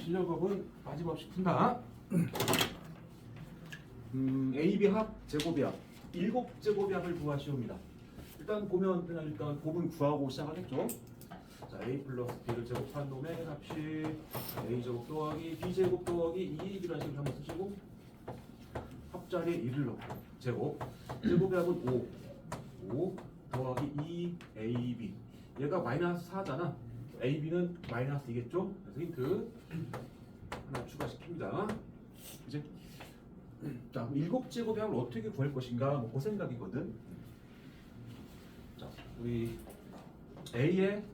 실력업은 빠짐없이 푼다. AB 합 제곱의 합 7제곱의 합을 구하시옵니다. 일단 보면 그냥 일단 곱은 구하고 시작하겠죠. 자, A 플러스 B를 제곱한 놈의 합식 A 제곱 더하기 B 제곱 더하기 2B라는 식으로 한번 쓰시고 합자리에 2를 넣고 제곱의 합은 5 더하기 2AB 얘가 마이너스 4잖아. AB는 마이너스 2겠죠? 그래서 힌트 하나 추가시킵니다. 이제 자, 7제곱의 합을 어떻게 구할 것인가 뭐 그 생각이거든. 자, 우리 A의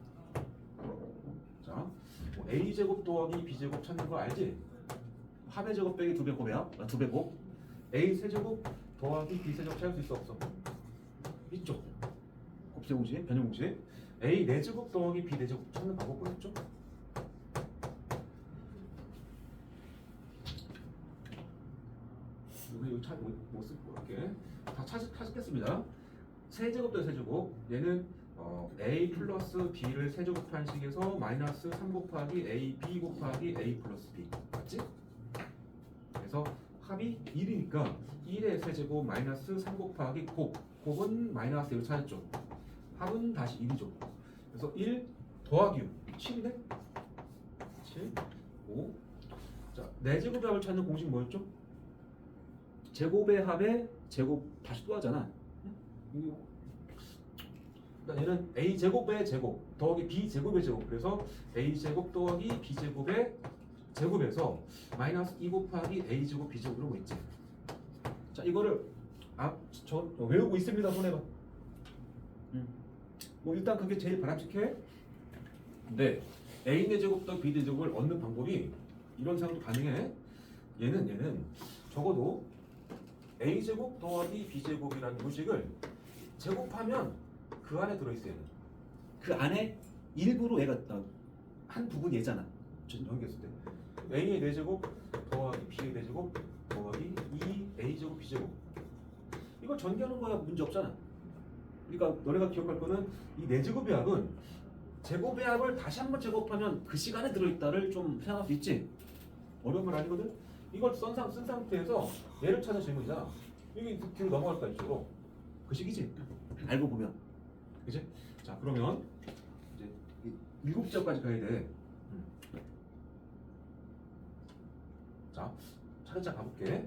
자, 뭐 A 제곱 더하기 B 제곱 찾는 거 알지? 합의 제곱 빼기 2배 곱이야. 2배 곱. A 세제곱 더하기 B 세제곱 찾을 수 있어 없어? 있죠. 곱셈공식, 변형공식. A 4제곱 더하기 B 4제곱 찾는 방법 보였죠? 여기 못쓸 거게 다 찾겠습니다. 세제곱 더 세제곱 얘는 A 플러스 B를 세제곱한 식에서 마이너스 3 곱하기 A B 곱하기 A 플러스 B 맞지? 그래서 합이 1이니까 1의 세제곱 마이너스 3 곱하기 곱은 마이너스 1을 찾았죠. 합은 다시 1이죠. 그래서 1 더하기 7이네? 7, 5. 자, 4제곱의 합을 찾는 공식 뭐였죠? 제곱의 합에 제곱 다시 또 하잖아. 그러니까 얘는 A 제곱의 제곱 더하기 B 제곱의 제곱. 그래서 A 제곱 더하기 B 제곱의 제곱에서 마이너스 2 곱하기 A 제곱 B 제곱 이러고 있지. 자, 이거를 저 외우고 있습니다. 손해봐. 뭐 일단 그게 제일 바람직해. 근데 A 4제곱 더하기 B 4제곱을 얻는 방법이 이런 상황도 가능해. 얘는 적어도 A 제곱 더하기 B 제곱이라는 요식을 제곱하면 그 안에 들어있어야 돼. 그 안에 일부러 얘가 한 부분 얘잖아. 연결했을 때 A의 4제곱 더하기 B의 4제곱 더하기 2A 제곱 B 제곱 이걸 전개하는 거야 문제 없잖아. 그러니까 너네가 기억할 거는 이 4제곱의 합은 제곱의 합을 다시 한번 제곱하면 그 시간에 들어있다를 좀 생각할 수 있지. 어려운 말 아니거든. 이걸 쓴 상태에서 얘를 찾는 질문이잖아. 여기 뒤로 넘어갈까 이쪽으로 그 식이지. 알고 보면 그치? 자, 그러면 이제 7제곱까지 가야 돼. 자, 차례차 가볼게.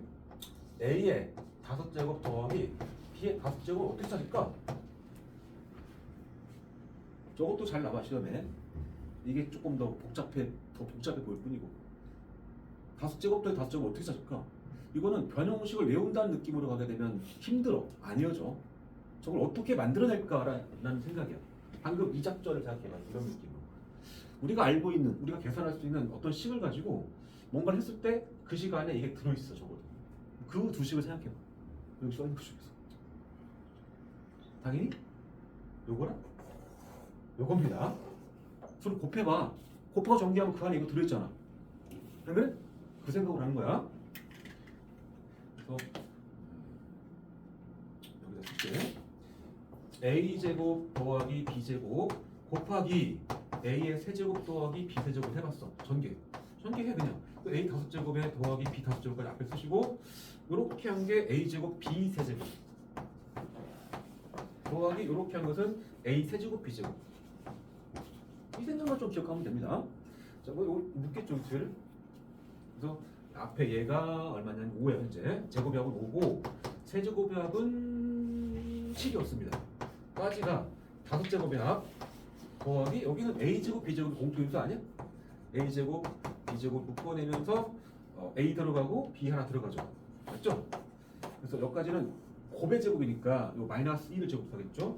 A의 5제곱 더하기 B의 5제곱 어떻게 찾을까? 저것도 잘 나와 시험에. 이게 조금 더 복잡해 보일 뿐이고. 5제곱 더하기 5제곱 어떻게 찾을까? 이거는 변형식을 외운다는 느낌으로 가게 되면 힘들어. 안 이어져. 저걸 어떻게 만들어낼까라는 생각이야. 방금 이 작전을 생각해봐. 이런 느낌으로. 우리가 알고 있는, 우리가 계산할 수 있는 어떤 식을 가지고 뭔가를 했을 때 그 시간에 이게 들어있어. 적어도. 그 두 식을 생각해봐. 여기 써있는 그 중에서. 당연히 요거랑 요겁니다. 서로 곱해봐. 곱하고 전개하면 그 안에 이거 들어있잖아. 그러면 그 생각을 하는 거야. 그래서 여기다 쓸게. A제곱 더하기 B제곱 곱하기 A의 세제곱 더하기 B 세제곱 해봤어. 전개해 그냥. A 5제곱에 더하기 B 5제곱까지 앞에 쓰시고 이렇게 한 게 A제곱 B 세제곱 더하기 이렇게 한 것은 A 세제곱 B 제곱. 이 생각만 좀 기억하면 됩니다. 자, 뭐 이거 묻겠죠, 이틀. 그래서 앞에 얘가 얼마냐면 5야 현재. 제곱의 합은 5고 세제곱의 합은 7이었습니다. 까지가 5제곱의 합 더하기 여기는 A제곱 B제곱 공통인수 아니야? A제곱 B제곱 묶어내면서 A 들어가고 B 하나 들어가죠. 맞죠? 그래서 여기까지는 곱의 제곱이니까 요 마이너스 1을 제곱하겠죠?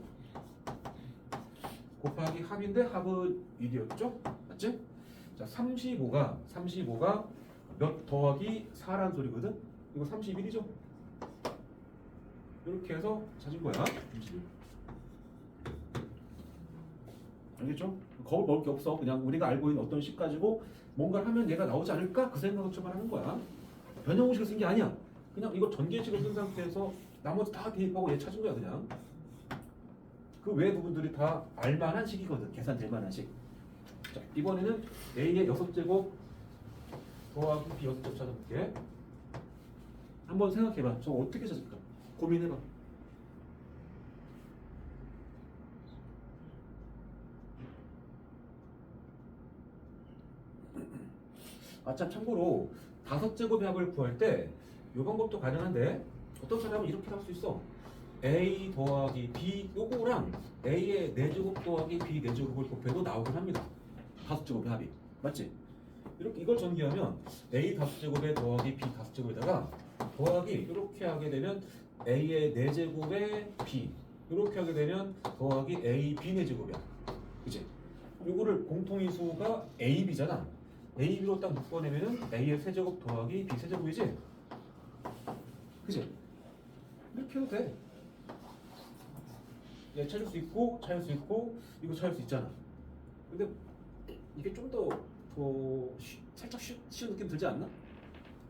곱하기 합인데 합은 1이었죠? 맞지? 자, 35가 몇 더하기 4란 소리거든? 이거 31이죠? 이렇게 해서 찾은 거야. 31. 알겠죠? 겁을 먹을 게 없어. 그냥 우리가 알고 있는 어떤 식 가지고 뭔가를 하면 얘가 나오지 않을까? 그 생각을 좀 하는 거야. 변형식을 쓴 게 아니야. 그냥 이거 전개식을 쓴 상태에서 나머지 다 대입하고 얘 찾은 거야 그냥. 그 외 부분들이 다 알만한 식이거든. 계산될 만한 식. 자, 이번에는 A의 6제곱 더하기 B 6제곱 찾아볼게. 한번 생각해봐. 저거 어떻게 찾을까? 고민해봐. 참 참고로 5제곱의 합을 구할 때 이 방법도 가능한데 어떤 사람은 이렇게 할 수 있어. A 더하기 B 요거랑 A의 4제곱 더하기 B 4제곱을 곱해도 나오긴 합니다. 5제곱의 합이. 맞지? 이렇게 이걸 전개하면 A 5제곱에 더하기 B 5제곱에다가 더하기 이렇게 하게 되면 A의 4제곱에 B 이렇게 하게 되면 더하기 A, B 4제곱이야. 그치? 요거를 공통인수가 A, B잖아. A, B로 딱 묶어내면은 A의 세제곱 더하기 B 세제곱이지? 그치? 이렇게 해도 돼. 얘 찾을 수 있고 찾을 수 있고 이거 찾을 수 있잖아. 근데 이게 좀 더 살짝 쉬운 느낌 들지 않나?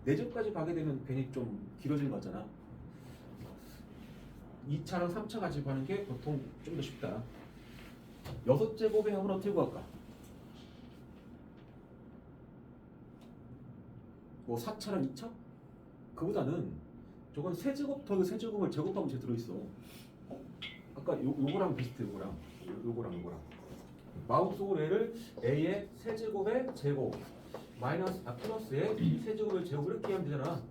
4제곱까지 가게 되면 괜히 좀 길어지는 거 같잖아. 2차랑 3차 가지고 하는 게 보통 좀 더 쉽다. 6제곱의 합은 어떻게 구할까? 뭐 4차랑 2차? 그보다는 저건 세제곱 더하기 세제곱을 제곱하면 제 들어있어. 아까 요거랑 비슷해. 요거랑 마음속으로 얘를 A의 세제곱의 제곱 플러스의 B 세제곱의 제곱 이렇게 하면 되잖아.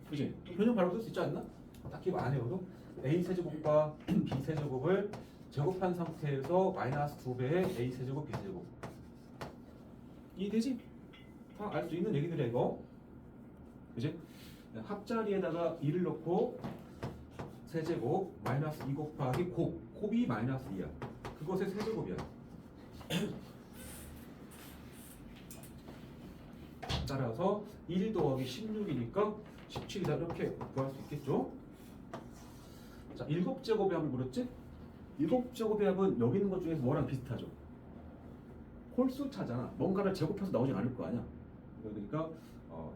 그치? 변형 바로 쓸 수 있지 않나? 딱히 안 해도 A 세제곱과 B 세제곱을 제곱한 상태에서 마이너스 2배의 A 세제곱 B 세제곱 이해되지? 다 알 수 있는 얘기들이야 이거. 그치? 합자리에다가 2를 넣고 세제곱 마이너스 2 곱하기 곱이 마이너스 2야. 그것의 세제곱이야. 따라서 1 더하기 16이니까 17이다 이렇게 구할 수 있겠죠. 자, 7제곱의 합을 물었지? 7제곱의 합은 여기 있는 것 중에서 뭐랑 비슷하죠? 홀수차잖아. 뭔가를 제곱해서 나오진 않을 거 아니야. 그러니까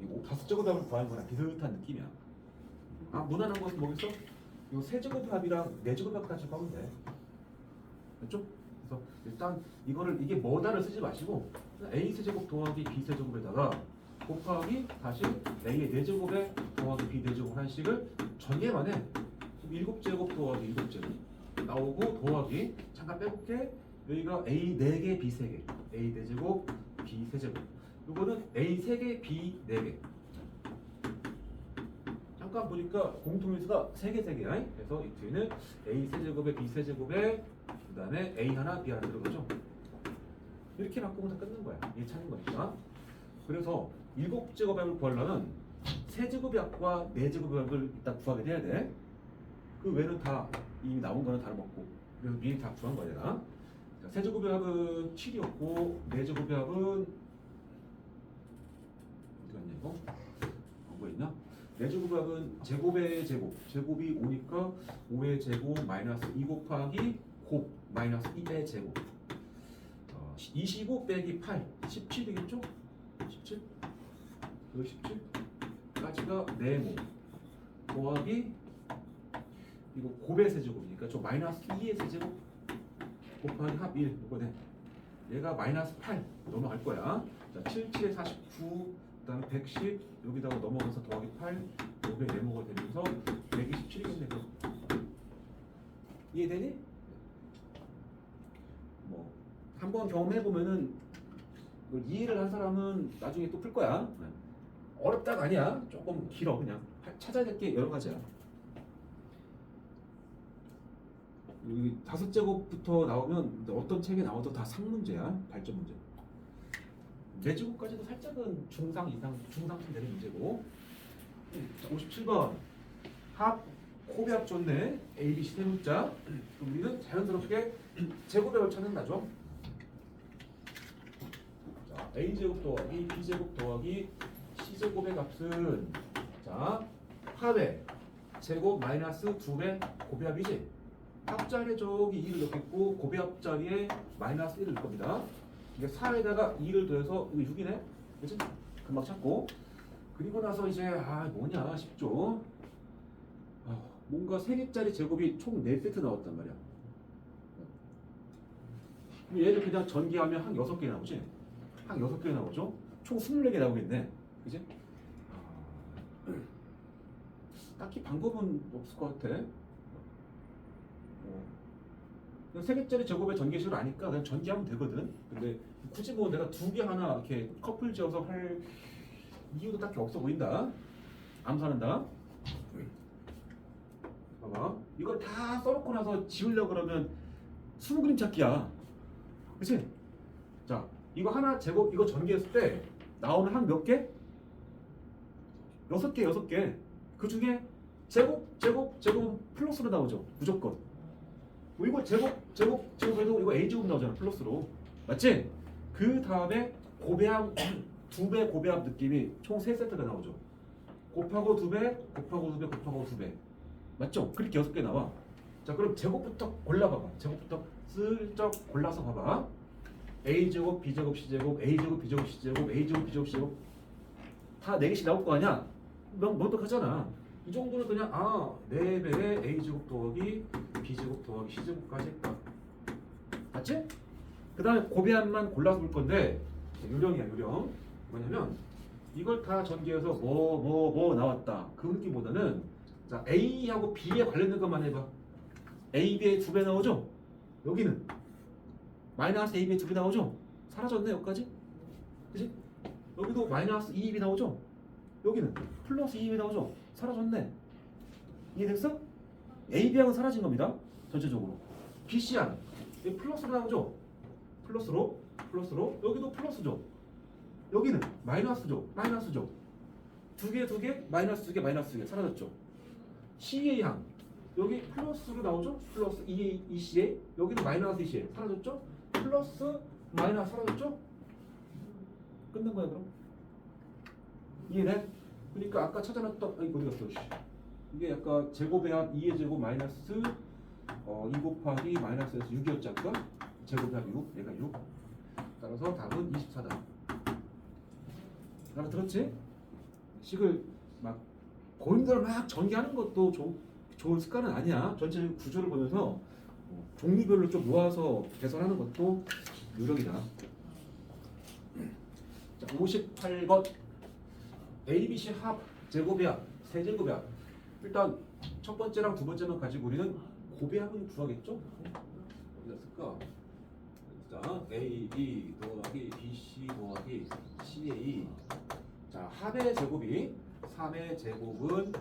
이거 5제곱의 합을 구하는 거랑 비슷한 느낌이야. 무난한 것은 뭐겠어? 이 3제곱의 합이랑 4제곱의 합까지 하면 돼. 됐죠? 그래서 일단 이게 뭐다를 쓰지 마시고 A 세제곱 더하기 B 세제곱에다가 곱하기 다시 A의 4제곱에 더하기 B 4제곱 한 식을 전개만 해. 7제곱 더하기 7제곱 나오고 더하기 잠깐 빼볼게. 여기가 A 4개 B 3개 A 4제곱 B 3제곱 이거는 A 3개 B 4개 잠깐 보니까 공통인수가 3개 3개야. 그래서 이 뒤에는 A 세제곱에 B 세제곱에 그 다음에 A 하나 B 하나 들어가죠. 이렇게 바꾸면 다 끝난 거야. 이게 찾는 거니까. 그래서 7제곱의 합을 구하려면 3제곱의 합과 4제곱의 합을 일단 구하게 돼야 돼. 그 외에는 다 이미 나온 거는 다름없고 그래서 미리 다 구한 거야 내가. 자, 3제곱의 합은 7이었고 4제곱의 합은 어디 갔냐 이거? 뭐가 있나? 4제곱의 합은 제곱의 제곱이 5니까 5의 제곱 마이너스 2 곱하기 곱 마이너스 2의 제곱 25 빼기 8 17이겠죠? 17 여기 17까지가 네모 더하기 이거 곱의 세제곱이니까 저 마이너스 2의 세제곱 곱하기 합 1 이거 돼. 얘가 마이너스 8 넘어갈 거야. 자, 77에 49 그다음에 110 여기다가 넘어가서 더하기 8 5에 네모가 되면서 127이겠네. 이해되니? 뭐 한번 경험해 보면은 이해를 한 사람은 나중에 또 풀 거야. 어렵다가 아니야. 조금 길어. 그냥 찾아야 될 게 여러 가지야. 여기 5제곱부터 나오면 어떤 책에 나와도 다 상문제야. 발전 문제. 4제곱까지도 살짝은 중상 이상 중상쯤 되는 문제고. 자, 57번 합 곱의 합 좋네. A, B, C 세 문자. 그럼 우리는 자연스럽게 제곱의 합을 찾는다죠. 자, A제곱 더하기 B제곱 더하기 C제곱의 값은 자 합의 제곱 마이너스 2배 곱의 합이지. 합자리에 저기 2를 넣겠고 곱의 합자리에 마이너스 1을 넣을 겁니다. 이게 4에다가 2를 더해서 이거 6이네? 그치? 금방 찾고 그리고 나서 이제 뭐냐 싶죠? 뭔가 3개짜리 제곱이 총 4세트 나왔단 말이야. 얘를 그냥 전개하면 한 6개 나오지? 한 6개 나오죠? 총 24개 나오겠네. 그지? 딱히 방법은 없을 것 같아. 그냥 3개짜리 제곱의 전개식을 아니까 그냥 전개하면 되거든. 근데 굳이 뭐 내가 2개 하나 이렇게 커플 지어서 할 이유도 딱히 없어 보인다. 암산한다. 봐봐. 이걸 다 써놓고 나서 지우려고 그러면 수능 그림 찾기야. 그치? 자, 이거 하나 제곱, 이거 전개했을 때 나오는 한 몇 개? 6개, 6개. 그 중에 제곱 플러스로 나오죠. 무조건. 뭐 이거 제곱해도 이거 A제곱 나오잖아. 플러스로. 맞지? 그 다음에 고배합, 2배 고배합 느낌이 총 3세트가 나오죠. 곱하고 2배, 곱하고 2배, 곱하고 2배. 맞죠? 그렇게 6개 나와. 자, 그럼 제곱부터 골라봐봐. 제곱부터 슬쩍 골라서 봐봐. A제곱, B제곱, C제곱, A제곱, B제곱, C제곱, A제곱, B제곱, C제곱 다 4개씩 나올 거 아니야? 넌 똑같잖아. 이 정도는 그냥 4배의 A제곱 더하기 B제곱 더하기 C제곱까지 했다. 맞지? 그 다음에 고배합만 골라서 볼 건데 요령이야, 요령. 뭐냐면 이걸 다 전개해서 뭐 나왔다. 그 느낌보다는 자, A하고 B에 관련된 것만 해봐. A, B에 2배 나오죠? 여기는 마이너스 A, B에 2배 나오죠? 사라졌네, 여기까지? 그치? 여기도 마이너스 2배 나오죠? 여기는 플러스 2배 나오죠? 사라졌네. 이해됐어? A, B항은 사라진 겁니다. 전체적으로. B, C항 여기 플러스로 나오죠? 플러스로 여기도 플러스죠? 여기는 마이너스죠? 마이너스죠? 2개 마이너스 2개 마이너스 2개 사라졌죠? CA항 여기 플러스로 나오죠? 플러스 2CA 여기도 마이너스 2CA 사라졌죠? 플러스 마이너스 사라졌죠? 끝난 거야 그럼? 이해돼? 그러니까 아까 찾아놨던 어디 갔어? 이게 약간 제곱의 합 2의 제곱 마이너스 2 곱하기 마이너스에서 6이었지 아까? 제곱의 합 6, 얘가 6 따라서 답은 24다. 알아들었지? 식을 막 본인들 막 전개하는 것도 좋은 습관은 아니야. 전체 구조를 보면서 종류별로 좀 모아서 개선하는 것도 요령이다. 자, 58번 ABC 합 제곱의 합 세제곱의 합. 일단 첫 번째랑 두 번째만 가지고 우리는 고배합은 구하겠죠? 어디다 쓸까? 자, AB 더하기 BC 더하기 CA. 자, 합의 제곱이 3의 제곱은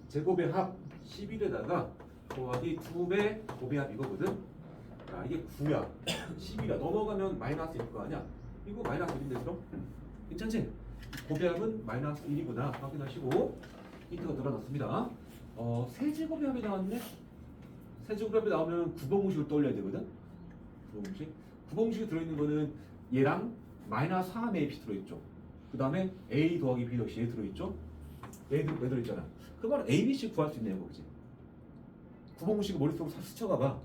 제곱의 합 11에다가 더하기 2배 고배합 이거거든. 자, 이게 9야. 11이야. 넘어가면 마이너스일 거 아니야. 이거 마이너스 1인데 그럼? 괜찮지? 고배합은 마이너스 1이구나 확인하시고 힌트가 늘어났습니다. 세제곱의 합이 나왔네. 세제곱의 합이 나오면 구봉식을 떠올려야 되거든. 구봉식이 들어있는 거는 얘랑 마이너스 4 AP 들어있죠. 그 다음에 A 더하기 B 더하기 C 들어있죠. 왜 들어있잖아. 그 말은 A, B, C 구할 수 있네요. 그치? 구봉식을 머릿속으로 스쳐가봐.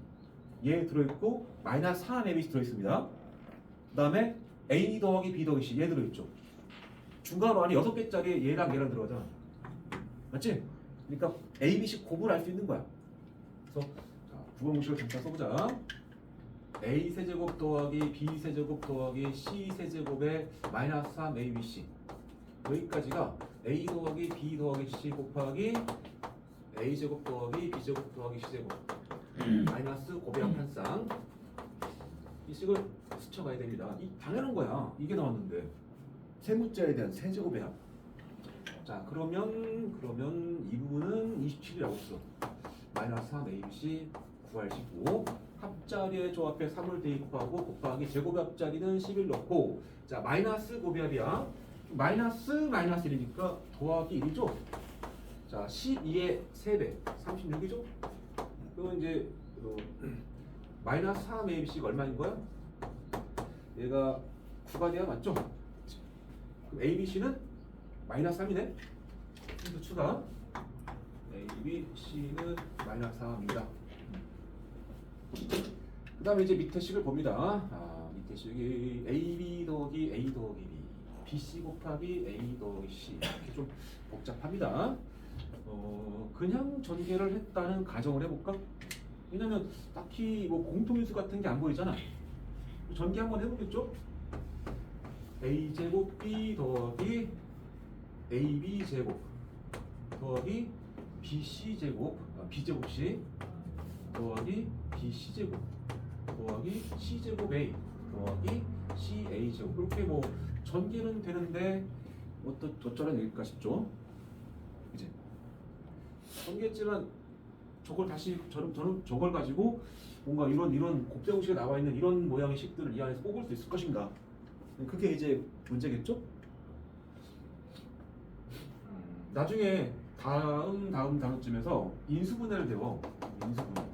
얘 들어있고 마이너스 4 ABC 들어있습니다. 그 다음에 A 더하기 B 더하기 C 얘 들어있죠. 중간으로 안에 6개짜리 얘랑 들어가잖아. 맞지? 그러니까 A, B, C 곱을 알 수 있는 거야. 그래서 자, 구봉식을 잠깐 써보자. A 세제곱 더하기 B 세제곱 더하기 C 세제곱의 마이너스 3 ABC 여기까지가 A 더하기 B 더하기 C 곱하기 A 제곱 더하기 B 제곱 더하기 C 제곱 마이너스 고배합 한 쌍. 이 식을 스쳐가야 됩니다. 이 당연한 거야. 이게 나왔는데 세무자에 대한 세제곱의 합. 자, 그러면 이 부분은 27이라고 써. 마이너스 3 ABC 구하시고 합자리에 조합해 3을 대입하고 곱하기 제곱의 합자리는 11 넣고 자 마이너스 고배합이야. 마이너스 1이니까 더하기 1이죠. 자 12의 3배 36이죠. 그럼 이제 마이너스 3 ABC가 얼마인 거야? 얘가 9가 돼야 맞죠? 그럼 ABC는 마이너스 3이네. 또 추가 ABC는 마이너스 3입니다. 그 다음에 이제 밑에 식을 봅니다. 밑에 식이 AB 더하기 A 더하기 B BC 곱하기 A 더하기 C 이렇게 좀 복잡합니다. 그냥 전개를 했다는 가정을 해볼까? 왜냐면 딱히 뭐 공통인수 같은 게 안 보이잖아. 전개 한번 해보겠죠? a제곱 b 더하기 ab제곱 더하기 bc제곱 b제곱 c 더하기 bc제곱 더하기 c제곱 a 더하기 ca제곱 이렇게 뭐 전개는 되는데 어쩌면 여기까 싶죠? 이제 전개했지만 저걸 다시 저는 저걸 가지고 뭔가 이런 곱셈공식에 나와 있는 이런 모양의 식들을 이 안에서 뽑을 수 있을 것인가? 그게 이제 문제겠죠? 나중에 다음쯤에서 인수분해를 배워. 인수분해.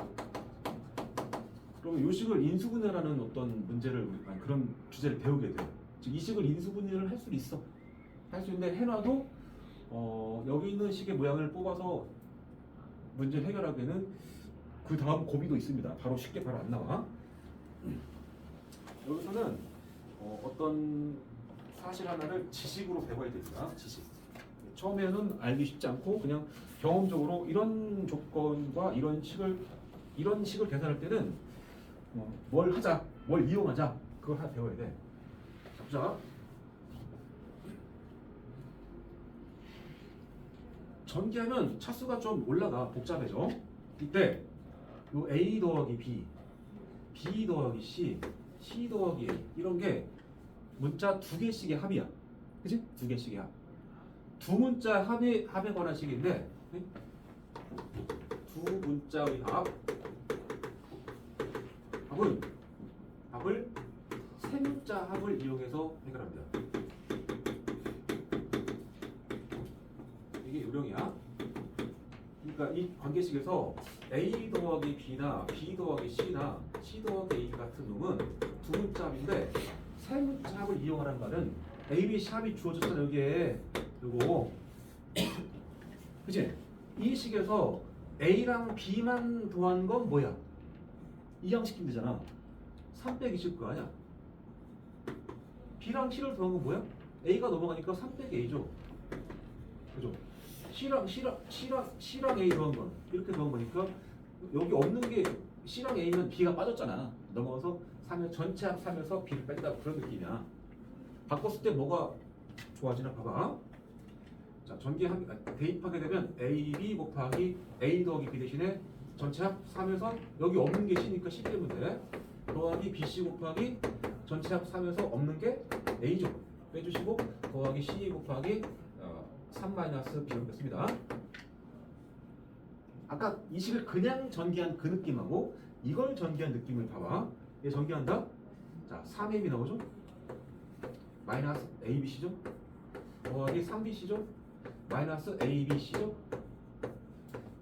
그러면 이 식을 인수분해라는 어떤 문제를 그런 주제를 배우게 돼요. 즉 이 식을 인수분해를 할 수 있어. 할 수 있는데 해놔도 여기 있는 식의 모양을 뽑아서 문제를 해결하기에는 그 다음 고비도 있습니다. 바로 쉽게 바로 안 나와. 여기서는 어떤 사실 하나를 지식으로 배워야 됩니다. 지식. 처음에는 알기 쉽지 않고 그냥 경험적으로 이런 조건과 이런 식을 계산할 때는 뭘 하자, 뭘 이용하자 그걸 하나 배워야 돼. 자, 전개하면 차수가 좀 올라가 복잡해져. 이때 요 A 더하기 B, B 더하기 C, C 더하기 A 이런 게 문자 두 개씩의 합이야. 그치? 두 개씩의 합. 두 문자 합에 관한 식인데 두 문자의 합을 세 문자 합을 이용해서 해결합니다. 이게 요령이야. 그러니까 이 관계식에서 A 더하기 B나 B 더하기 C나 C 더하기 A 같은 놈은 두 문자 합인데 세 문자 합을 이용하라는 말은 A, B, C 합이 주어졌잖아 여기에. 요거 그치? 이 식에서 A랑 B만 더한 건 뭐야? 이항시키면 되잖아. 3 빼기 10 거 아니야? B랑 C를 더한 건 뭐야? A가 넘어가니까 3 빼기 A죠. 그죠? C랑 A 더한 건 이렇게 더한 거니까 여기 없는 게 C랑 A면 B가 빠졌잖아. 넘어가서 3을 전체 합 3에서 B를 뺀다 그런 느낌이야. 바꿨을 때 뭐가 좋아지나 봐봐. 자, 대입하게 되면 AB 곱하기 A 더하기 B 대신에 전체 합 3에서 여기 없는 게 C니까 C 빼면 돼. 더하기 BC 곱하기 전체 합 3에서 없는 게 A죠. 빼주시고 더하기 C 곱하기 3 마이너스 B를 뺐습니다. 아까 이 식을 그냥 전개한 그 느낌하고 이걸 전개한 느낌을 봐봐. 얘 전개한다. 자, 3AB 나오죠? 마이너스 ABC죠? 더하기 3BC죠? 마이너스 ABC죠?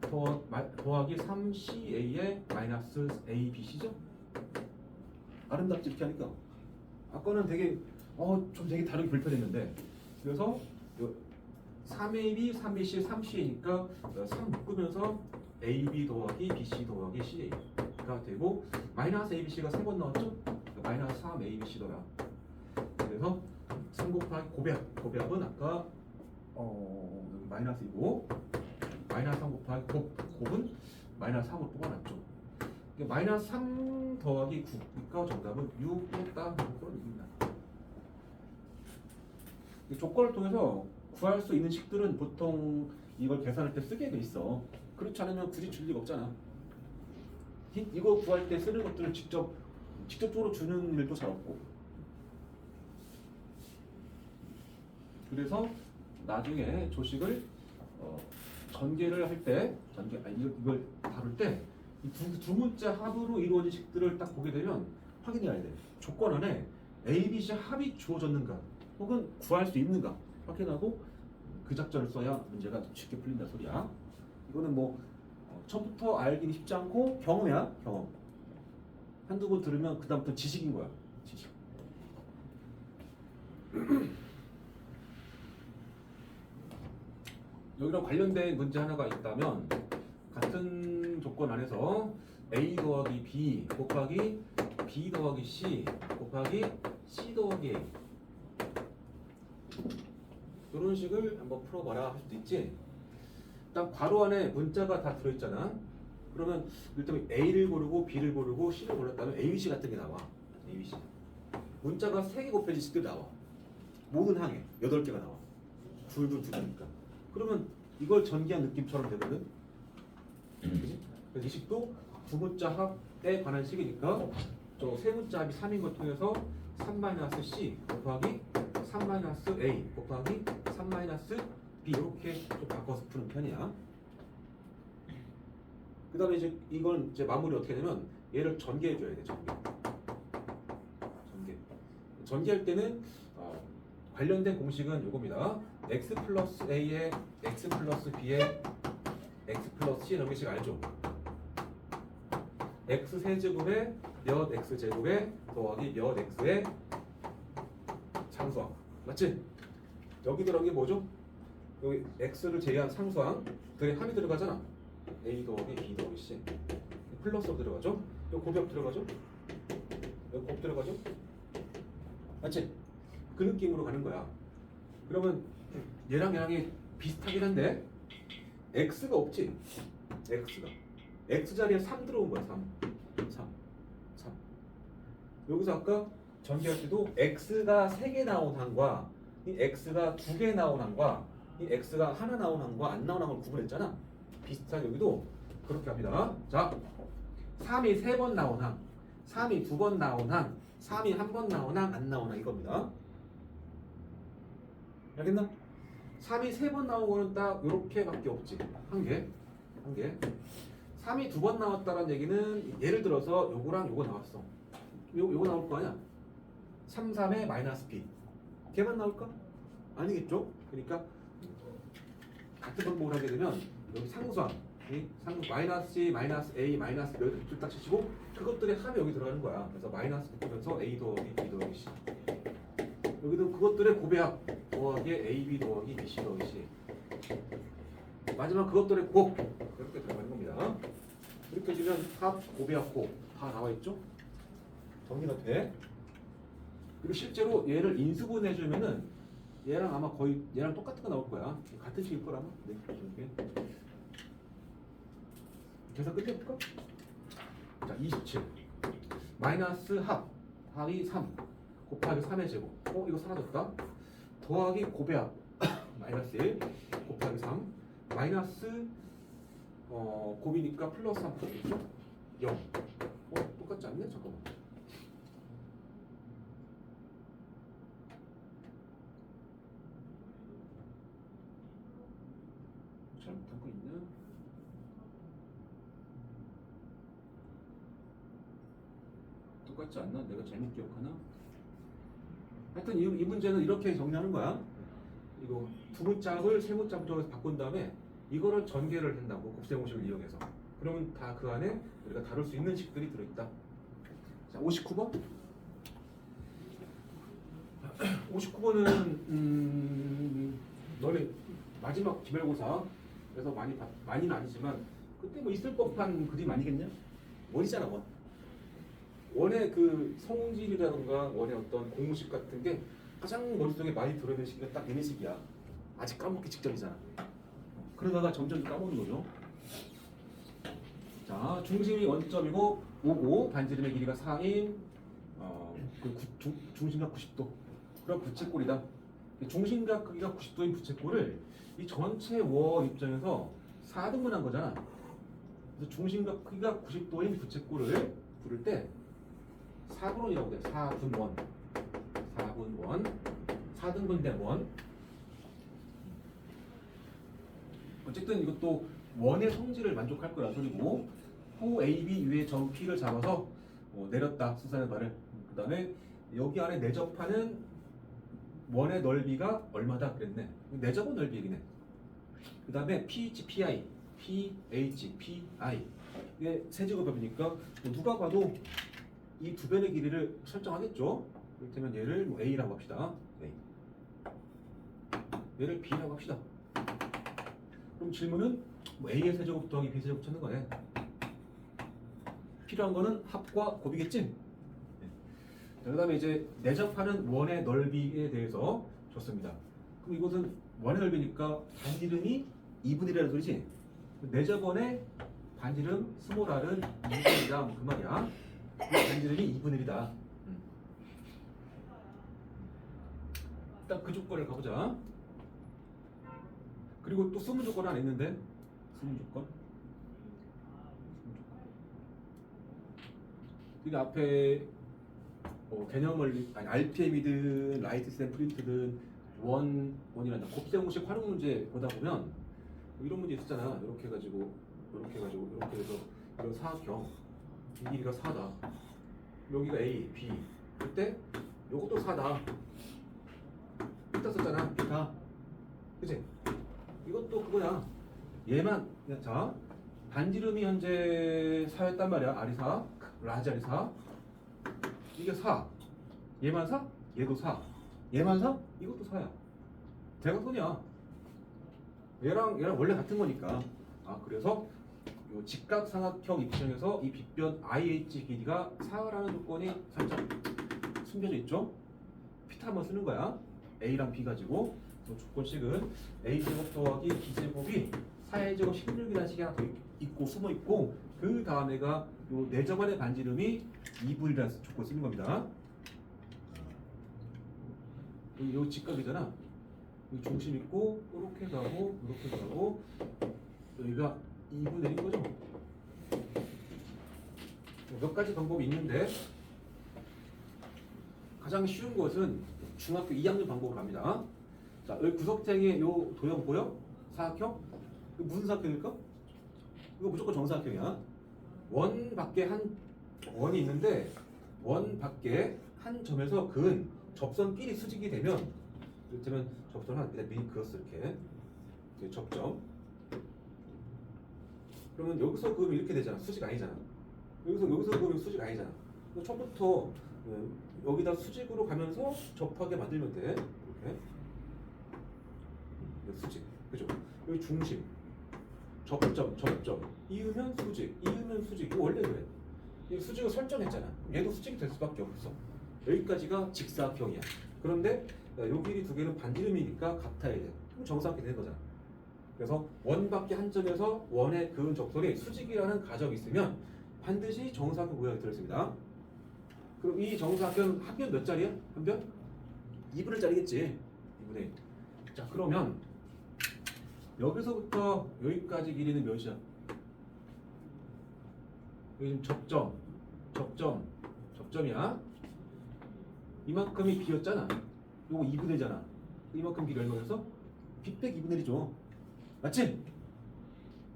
더하기 3CA의 마이너스 ABC죠? 아름답지 이렇게 하니까 아까는 되게 좀 되게 다르게 불편했는데 그래서 3AB, 3BC, 3CA니까 3 묶으면서 AB 더하기 BC 더하기 CA가 되고 마이너스 ABC가 3번 나왔죠? 마이너스 3ABC더라. 그래서 3 곱하기 곱합은 아까 마이너스이고 마이너스 3 곱하기 곱은 마이너스 3으로 뽑아놨죠. 마이너스 3 더하기 9니까 정답은 6다 그런 얘기입니다. 이 조건을 통해서 구할 수 있는 식들은 보통 이걸 계산할 때 쓰게 돼 있어. 그렇지 않으면 굳이 줄 리가 없잖아. 이거 구할 때 쓰는 것들을 직접적으로 주는 일도 잘 없고. 그래서 나중에 조식을 전개를 할 때 이걸 다룰 때 두 문자 합으로 이루어진 식들을 딱 보게 되면 확인해야 돼. 조건 안에 A, B, C 합이 주어졌는가 혹은 구할 수 있는가 확인하고 그 작전을 써야 문제가 쉽게 풀린다 소리야. 이거는 뭐 처음부터 알기는 쉽지 않고 경험이야. 경험. 한두 번 들으면 그 다음부터 지식인 거야. 지식. 여기랑 관련된 문제 하나가 있다면 같은 조건 안에서 A 더하기 B 곱하기 B 더하기 C 곱하기 C 더하기 A 이런 식을 한번 풀어봐라 할 수도 있지. 일단 괄호 안에 문자가 다 들어있잖아. 그러면 일단 A를 고르고 B를 고르고 C를 골랐다면 ABC 같은 게 나와. ABC 문자가 3개 곱해진 식들이 나와. 모든 항에 8개가 나와. 둘둘 두니까. 그러면 이걸 전개한 느낌처럼 되거든. 그지? 그래서 이 식도 두 문자 합에 관한 식이니까 저 세 문자 합이 3인 걸 통해서 3-C 곱하기 3-A 곱하기 3-B 이렇게 좀 바꿔서 푸는 편이야. 그 다음에 이제 이건 이제 마무리 어떻게 하냐면 얘를 전개해줘야 돼. 전개할 때는 관련된 공식은 요겁니다. x 플러스 a에 x 플러스 b에 x 플러스 c 이런 식 알죠? x 세제곱에 몇 x 제곱에 더하기 몇 x의 상수항 맞지? 여기 들어간 게 뭐죠? 여기 x를 제외한 상수항들의 합이 들어가잖아. a 더하기 b 더하기 c 플러스로 들어가죠? 여기 곱역 들어가죠? 여기 곱 들어가죠? 맞지? 그 느낌으로 가는 거야. 그러면 얘랑 얘랑이 비슷하긴 한데 x가 없지? x 자리에 3 들어온 거야. 3 여기서 아까 전개할 때도 x가 3개 나온 항과 이 x가 2개 나온 항과 이 x가 하나 나온 항과 안 나온 항을 구분했잖아. 비슷하게 여기도 그렇게 합니다. 자, 3이 3번 나온 항, 3이 2번 나온 항, 3이 1번 나온 항, 안 나온 항 이겁니다. 알겠나? 3이 3번 나온 거는 딱 요렇게밖에 없지. 한 개. 3이 2번 나왔다는 얘기는 예를 들어서 요거랑 요거 나왔어. 요거 나올 거 아니야? 3, 3의 마이너스 B. 걔만 나올까? 아니겠죠? 그러니까 같은 방법을 하게 되면 여기 상수항, 마이너스 C, 마이너스 A, 마이너스 B 여기 딱 치시고 그것들의 합이 여기 들어가는 거야. 그래서 마이너스 붙으면서 A 더하기 B 더하기 C. 여기도 그것들의 곱합 더하기 AB 더하기 BC 더하기 C. 마지막 그것들의 곱 이렇게 들어가는 겁니다. 이렇게 주면 합, 곱합, 곱 다 나와 있죠? 정리가 돼. 그리고 실제로 얘를 인수분해 주면은 얘랑 아마 거의 얘랑 똑같은 거 나올 거야. 같은 식일 거라면. 네, 이렇게. 계산 끝내볼까? 자, 27 마이너스 합이 3 곱하기 3의 제곱. 이거 사라졌다. 더하기 곱합 마이너스 1 곱하기 3 마이너스 곱이니까 플러스 3 되겠죠? 0. 똑같지 않네? 잠깐만. 잘못한 거 있나? 똑같지 않나? 내가 잘못 기억하나? 하여튼 이 문제는 이렇게 정리하는 거야. 이거 두 문짝을 세 문짝부터 바꾼 다음에 이거를 전개를 한다고 곱셈 공식을 이용해서. 그러면 다 그 안에 우리가 다룰 수 있는 식들이 들어있다. 자, 59번. 59번은 너네 마지막 기말고사 그래서 많이는 아니지만 그때 뭐 있을 법한 그림 아니겠냐? 원이잖아 원. 원의 그 성질이라든가 원의 어떤 공식 같은 게 가장 머릿속에 많이 들어있는 시기가 딱 얘네 시기야. 아직 까먹기 직전이잖아. 그러다가 점점 까먹는 거죠. 자, 중심이 원점이고 5고 반지름의 길이가 4인 중심각 90도. 그럼 부채꼴이다. 중심각 크기가 90도인 부채꼴을 이 전체 원 입장에서 4등분한 거잖아. 그래서 중심각 크기가 90도인 부채꼴을 부를 때 4분원이라고 돼. 4분원. 4등분된 원. 어쨌든 이것도 원의 성질을 만족할 거라 소리고 호 AB 위에 점 P를 잡아서 내렸다. 수산의 발을. 그 다음에 여기 안에 내접하는 원의 넓이가 얼마다 그랬네. 내접은 넓이 얘기네. 그 다음에 PH, PI, PH, PI 이게 세제곱합이니까 누가 봐도 이 두 변의 길이를 설정하겠죠. 그렇다면 얘를 뭐 A라고 합시다. A. 얘를 B라고 합시다. 그럼 질문은 뭐 A의 세제곱 더하기 B 세제곱 찾는 거네. 필요한 거는 합과 곱이겠지? 네. 그 다음에 이제 내접하는 원의 넓이에 대해서 줬습니다. 그럼 이것은 원의 넓이니까 반지름이 2분의 1이라는 소리지? 내접원의 반지름 스몰 r은 2분의 1이다. 그 말이야. 반지름이 2분의 1이다. 일단 그 조건을 가보자. 그리고 또 숨은 조건 하나 있는데 숨은 조건. 그 앞에 개념을 아니 RPM이든 라이트 샘 프린트든 원이란다. 곱셈공식 활용 문제 보다 보면 이런 문제 있었잖아. 이렇게 해가지고 이렇게 해서 이런 사각형 이 길이가 4다. 여기가 A, B. 그때 요것도 4다. 이따 썼잖아. 다. 그치? 이것도 그거야. 얘만 자 반지름이 현재 4였단 말이야. R이 4, 라지 R이 4. 이게 4. 얘만 4? 얘도 4. 얘만 4? 이것도 4야. 대각선이야. 얘랑 원래 같은 거니까. 그래서 요 직각삼각형 입장에서 이 빗변 IH 길이가 4라는 조건이 살짝 숨겨져 있죠. 피타 한번 쓰는 거야. A랑 B 가지고 조건식은 A제곱 더하기 B제곱이 4의 제곱 16이라는 식이 하나 더 있고 숨어 있고 그 다음에가 요 내접안의 반지름이 2분이라는 조건 쓰는 겁니다. 요 직각이잖아. 여기 중심 있고 이렇게 가고 여기가 2분 내린 거죠. 몇 가지 방법이 있는데 가장 쉬운 것은 중학교 2학년 방법으로 갑니다. 자, 여기 구석탱이 요 도형 보여? 사각형? 이거 무슨 사각형일까? 이거 무조건 정사각형이야. 원 밖에 한 원이 있는데 원 밖에 한 점에서 그은 접선끼리 수직이 되면 이를테면 접선 하나 미리 그었어 이렇게 접점. 그러면 여기서 그으면 이렇게 되잖아. 수직 아니잖아. 여기서 그으면 수직 아니잖아. 처음부터 여기다 수직으로 가면서 접하게 만들면 돼. 이렇게 수직, 그죠? 여기 중심, 접점, 이으면 수직, 이거 원래 그래. 이 수직을 설정했잖아. 얘도 수직이 될 수밖에 없어. 여기까지가 직사각형이야. 그런데 요 길이 두 개는 반지름이니까 같아야 돼. 그럼 정사각형이 되는 거잖아. 그래서 원 밖에 한 점에서 원의 그은 접선이 수직이라는 가정이 있으면 반드시 정사각형 모양이 들어있습니다. 그럼 이 정사각형 한 변 몇 짜리야? 한 변? 2분의 짜리겠지. 2분의. 자, 그러면 여기서부터 여기까지 길이는 몇이야? 여기 지금 접점이야. 이만큼이 B였잖아. 요거 2분의잖아. 이만큼 B가 얼마였어? B 빼 2분의 1이죠. 맞지?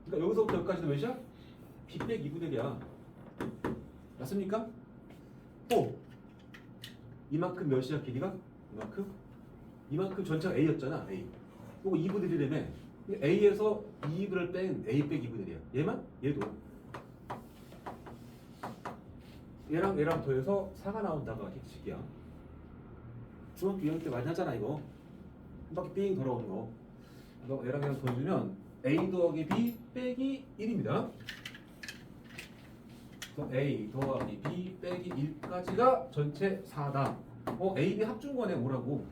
그러니까 여기서부터 여기까지는 몇이야? B 빼 2분의 1이야. 맞습니까? 또 이만큼 몇이야 길이가? 이만큼 전체가 A였잖아. A. 요거 2분의 1이라며. A에서 2분을 뺀 A 빼기 2분의 1이야. 얘만? 얘도. 얘랑 더해서 4가 나온다가 식이야. 중학교 2학년 때 많이 하잖아 이거. 한 바퀴 삥 돌아오는 거. 얘랑 더해주면 A 더하기 B 빼기 1입니다. 그래서 A 더하기 B 빼기 1까지가 전체 4다. A, B 합중간에 뭐라고?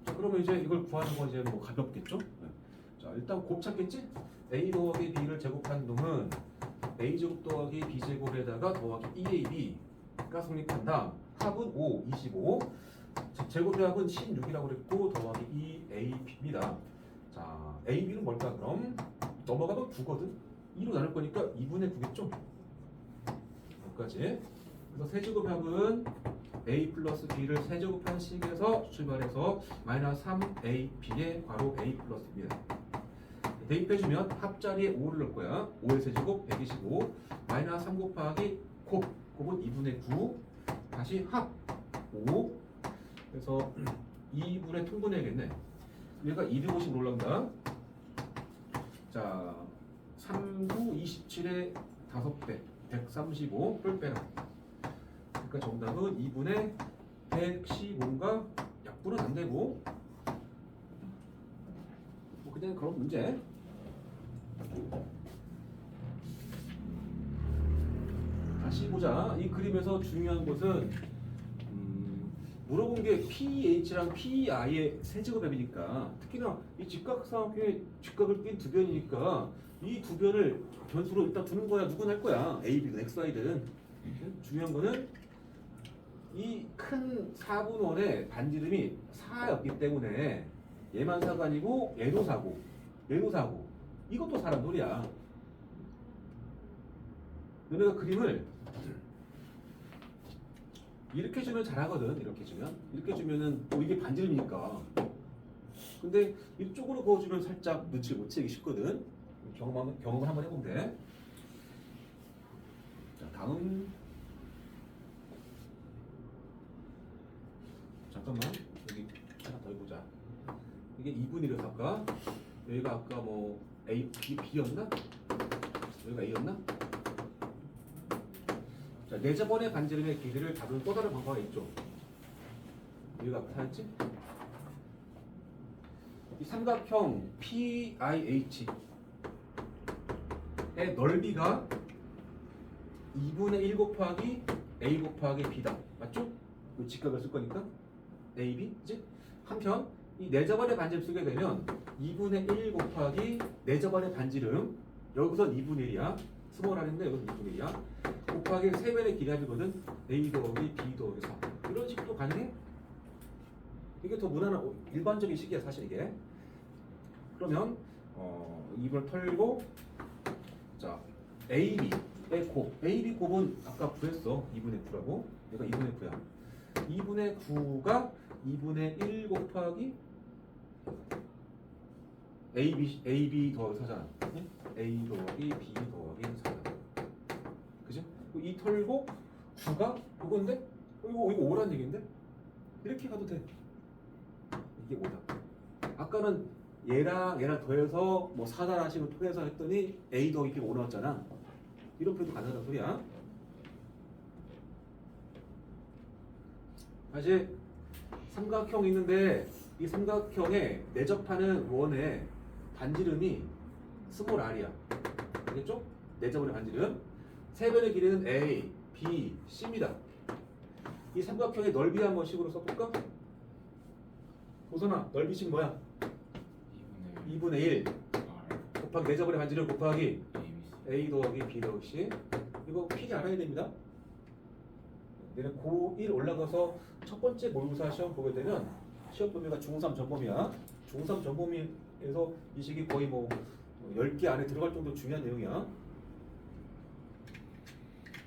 그러면 이제 이걸 구하는 건 이제 뭐 가볍겠죠? 자, 일단 곱 찾겠지? A 더하기 B를 제곱한 놈은 A 제곱 더하기 B 제곱에다가 더하기 2AB가 성립한다. 합은 5, 25. 제곱의 합은 16이라고 그랬고 더하기 2AB입니다. 자, AB는 뭘까 그럼? 넘어가면 9거든? 2로 나눌 거니까 2분의 9겠죠? 여기까지. 그래서 세제곱의 합은 A 플러스 B를 세제곱한 식에서 출발해서 마이너스 3AB의 괄호 A 플러스 B입니다. 대입해주면 합자리에 5를 넣을 거야. 5의 세제곱 125 마이너스 3 곱하기 곱은 2분의 9 다시 합 5 그래서 2분의 통분해야겠네. 얘가 250 올라온다. 자 3구 27의 5배 135를 빼라. 그러니까 정답은 2분의 115가 약분은 안 되고 뭐 그냥 그런 문제. 다시 보자. 이 그림에서 중요한 것은 물어본 게 PH랑 PI의 세제곱합이니까 특히나 이 직각삼각형의 직각을 낀 두 변이니까 이 두 변을 변수로 일단 두는 거야. 누구나 할 거야. A, B든 XY든. 중요한 거는 이 큰 4분원의 반지름이 4였기 때문에 얘만 4가 아니고 얘도 4고 얘도 4고 이것도 4란 소리야. 너네가 그림을 이렇게 주면 잘하거든. 이렇게 주면은 이게 반지름이니까. 근데 이쪽으로 그어주면 살짝 눈치를 못 채기 쉽거든. 경험을 한번 해보면 돼. 자, 다음. 잠깐만, 여기 하나 더 해보자. 이게 2분의 1을 할까? 여기가 아까 뭐 A, B였나? 여기가 A였나? 자, 네 저번의 반지름의 길이를 다루는 또 다른 방법이 있죠. 여기가 아까 하였지? 이 삼각형 PIH의 넓이가 2분의 1 곱하기 A 곱하기 B다. 맞죠? 이 직각을 쓸 거니까 AB, 그치? 한편 이 네 저번의 반지름 쓰게 되면 2분의 1 곱하기 네 저번의 반지름, 여기선 2분의 1이야. 스몰 R인데 여기서 2분의 1이야. 곱하기 3배의 길이 합이거든. A 더하기 B 더하기 4. 이런 식도 가능해? 이게 더 무난한 일반적인 식이야 사실 이게. 그러면 2분을 털고, 자 AB의 곱, AB 곱은 아까 구했어. 2분의 9라고. 얘가 2분의 9야. 2분의 9가 2분의 1 곱하기 AB 더하기 4잖아. A 더하기 B 더하기 4잖아. 그죠? 이 털고 9가 이건데? 이거 5란 얘기인데? 이렇게 가도 돼. 이게 5다. 아까는 얘랑 더해서 뭐 4단 식을 통해서 했더니 A 더하기 B가 5 나왔잖아. 이런 표현도 가능하다는 소리야. 사실 삼각형이 있는데 이 삼각형에 내접하는 원의 반지름이 스몰 r이야. 알겠죠? 내접원의 반지름. 세 변의 길이는 A, B, C입니다. 이 삼각형의 넓이 한번 식으로 써볼까? 호선아, 넓이식 뭐야? 2분의 1 곱하기 내접원의 반지름 곱하기 A 더하기 B 더하기 C. 이거 필히 알아야 됩니다. 내가 고1 올라가서 첫 번째 모의고사 시험 보게 되면 시험 범위가 중3 전범위야. 중3 전범위에서 이 식이 거의 뭐 10개 안에 들어갈 정도로 중요한 내용이야.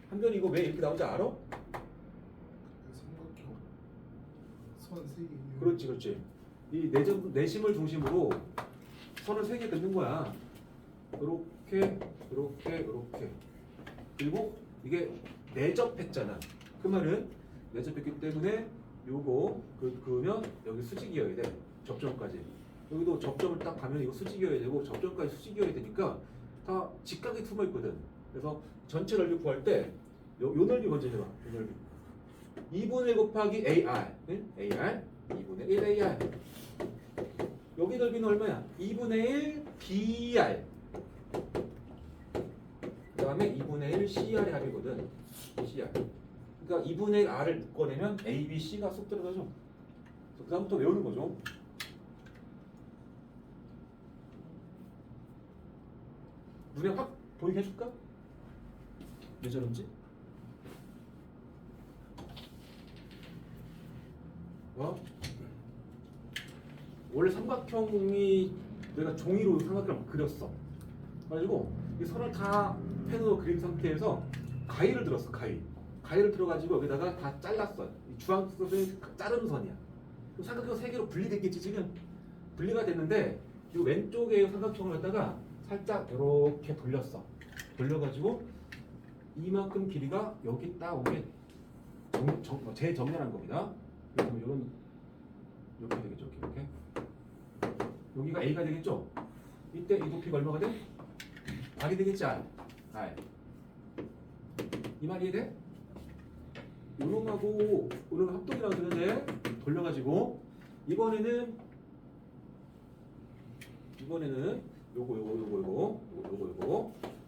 한변이 이거 왜 이렇게 나오는지 알아? 삼각형 선 3개. 그렇지. 이 내심을 중심으로 선을 3개 긋는 거야. 이렇게. 그리고 이게 내접했잖아. 그 말은 내접했기 때문에 요거 그으면 여기 수직이어야 돼. 접점까지. 여기도 접점을 딱 가면 이거 수직이어야 되고 접점까지 수직이어야 되니까 다 직각이 숨어 있거든. 그래서 전체 넓이 구할 때 요 넓이 먼저 해봐. 요 넓이. 2분의 1 곱하기 AR. 네? AR. 2분의 1 AR. 여기 넓이는 얼마야? 2분의 1 BR. 그 다음에 2분의 1 CR의 합이거든. CR. 그러니까 2분의 1 R을 묶어내면 A, B, C가 쏙 들어가죠. 그 다음부터 외우는 거죠. 눈에 확 보이게 해줄까? 왜 저런지? 원래 삼각형이 내가 종이로 삼각형을 그렸어. 그래가지고 이 선을 다 펜으로 그린 상태에서 가위를 들었어. 가위를 들어가지고 여기다가 다 잘랐어. 이 주황색이 자른 선이야. 삼각형 3개로 분리됐겠지 지금. 분리가 됐는데 이 왼쪽에 삼각형을 갖다가 살짝 이렇게 돌렸어. 돌려가지고 이만큼 길이가 여기 딱 오게 재정렬한 겁니다. 이런 이렇게 되겠죠. 이렇게. 여기가 A가 되겠죠. 이때 이 높이가 얼마가 돼? R이 되겠지. R. 이 말이 이해돼? 요놈하고 요놈 합동이라고 그러는데 돌려가지고 이번에는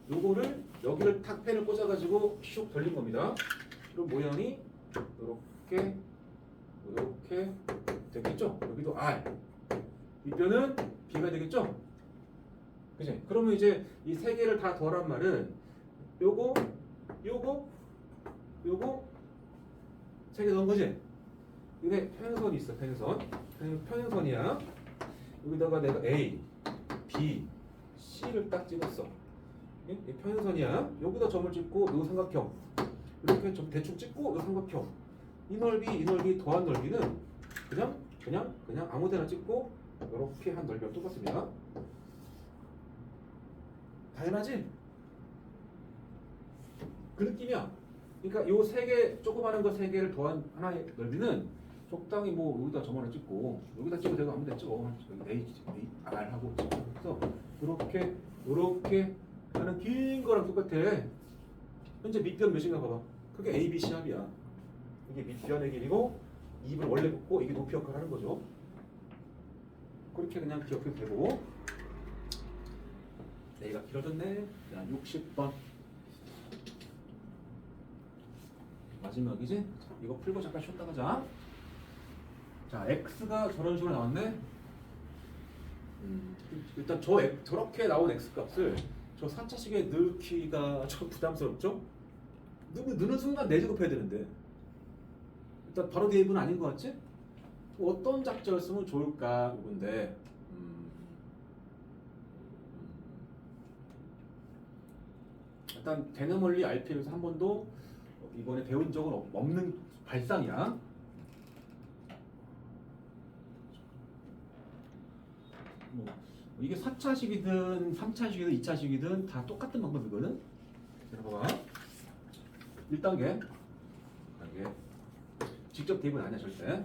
요거를 여기를 탁 펜을 꽂아가지고 슉 돌린 겁니다. 그럼 모양이 이렇게 되겠죠? 여기도 R. 이 뼈는 B가 되겠죠? 그치? 그러면 이제 이 세 개를 다 더한 말은 요거 세 개 넣은 거지? 근데 평행선이 있어. 평행선이야. 여기다가 내가 A, B, C를 딱 찍었어. 이 평행선이야. 여기다 점을 찍고 이 삼각형 이렇게 좀 대충 찍고 이 삼각형 이 넓이 더한 넓이는 그냥 아무데나 찍고 이렇게 한 넓이랑 똑같습니다. 당연하지? 그 느낌이야. 그러니까 요 세 개 조그마한 거 세 개를 더한 하나의 넓이는 적당히 뭐 여기다 점 하나 찍고 여기다 찍어도 되고 아무데나 찍어. A, R 하고 그래서 이렇게 하는 긴 거랑 똑같아. 현재 밑변 몇인가 봐봐. 그게 A, B, C 합이야. 이게 밑변의 길이고 입을 원래 붙고 이게 높이 역할을 하는 거죠. 그렇게 그냥 기억해도 되고. A가 길어졌네. 자, 60번. 마지막이지? 자, 이거 풀고 잠깐 쉬었다 가자. 자, X가 저런 식으로 나왔네. 일단 저렇게 나온 X 값을 저 4차식에 넣기가 좀 부담스럽죠? 넣는 순간 내제곱해야 되는데 일단 바로 대입은 아닌 것 같지? 어떤 작자를 쓰면 좋을까? 이건데 일단 대너멀리 RP에서 한 번도 이번에 배운 적은 없는 발상이야. 뭐 이게 4차식이든 3차식이든 2차식이든 다 똑같은 방법이거든. 자, 봐봐. 1단계. 직접 대입은 아니야 절대.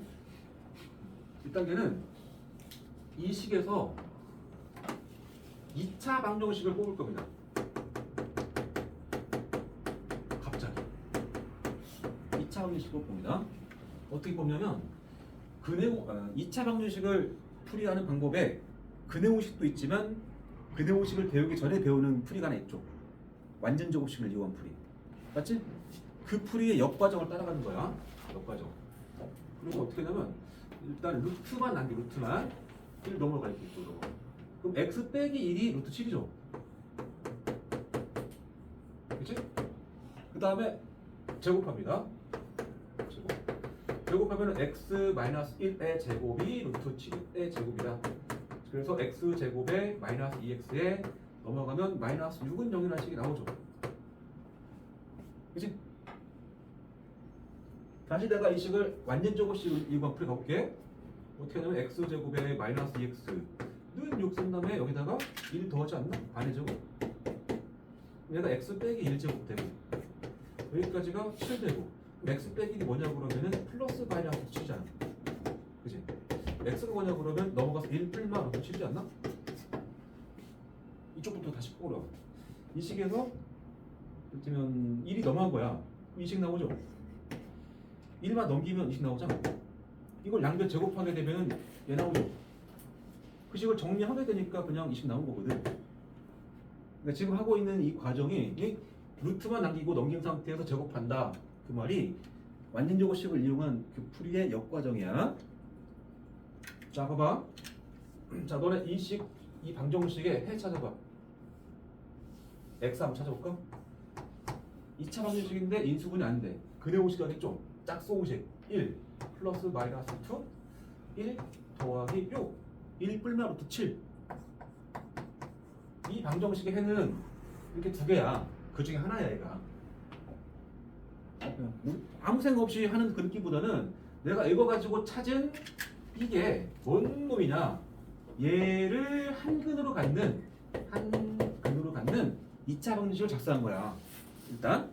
1단계는 이 식에서 2차 방정식을 뽑을 겁니다. 갑자기 2차 방정식을 뽑을 겁니다. 어떻게 뽑냐면 2차 방정식을 풀이하는 방법에 근해공식도 있지만 근해공식을 배우기 전에 배우는 풀이가 하나 있죠. 완전 제곱식을 이용한 풀이. 맞지? 그 풀이의 역과정을 따라가는 거야. 역과정. 그리고 어떻게 하냐면 일단 루트만 남겨. 루트만 1 넘어갈게. 그럼 x 빼기 1이 루트 7이죠. 그치? 그 다음에 제곱합니다. 제곱하면 x 마이너스 1의 제곱이 루트 7의 제곱이다. 그래서 x 제곱에 마이너스 2x에 넘어가면 마이너스 6은 0이라는 식이 나오죠. 그치? 다시 내가 이 식을 완전 제곱식을 이번 풀이 가볼게. 어떻게 하냐면 x 제곱에 마이너스 2x는 6 쓴 다음에 여기다가 1 더하지 않나? 반의 제곱. 얘가 x 빼기 1제곱 되고 여기까지가 7되고 x 빼기 1이 뭐냐고 그러면은 플러스 마이너스 7이잖아. 그치? x가 뭐냐고 그러면 넘어가서 1 풀마 루트 7이지 않나? 이쪽부터 다시 꼬려. 이 식에서 이를테면 1이 넘어간 거야. 이 식 나오죠? 1만 넘기면 이 식 나오잖아. 이걸 양변 제곱하게 되면 얘 나오죠? 그 식을 정리하게 되니까 그냥 이 식 나온 거거든. 그러니까 지금 하고 있는 이 과정이 이 루트만 남기고 넘긴 상태에서 제곱한다. 그 말이 완전 제곱식을 이용한 그 풀이의 역과정이야. 자, 봐봐. 자, 너네 이 방정식의 해 찾아봐. x 한번 찾아볼까? 2차 방정식인데 인수분이 안 돼. 근해공식 하겠죠? 짝수공식 1 플러스 마이너스 2 1 더하기 6 1 뿔마 루트 7. 이 방정식의 해는 이렇게 두 개야. 그 중에 하나야 얘가. 아무 생각 없이 하는 그 느낌보다는 내가 이거 가지고 찾은 이게 뭔 놈이냐, 얘를 한 근으로 갖는 2차 방정식을 작성한 거야. 일단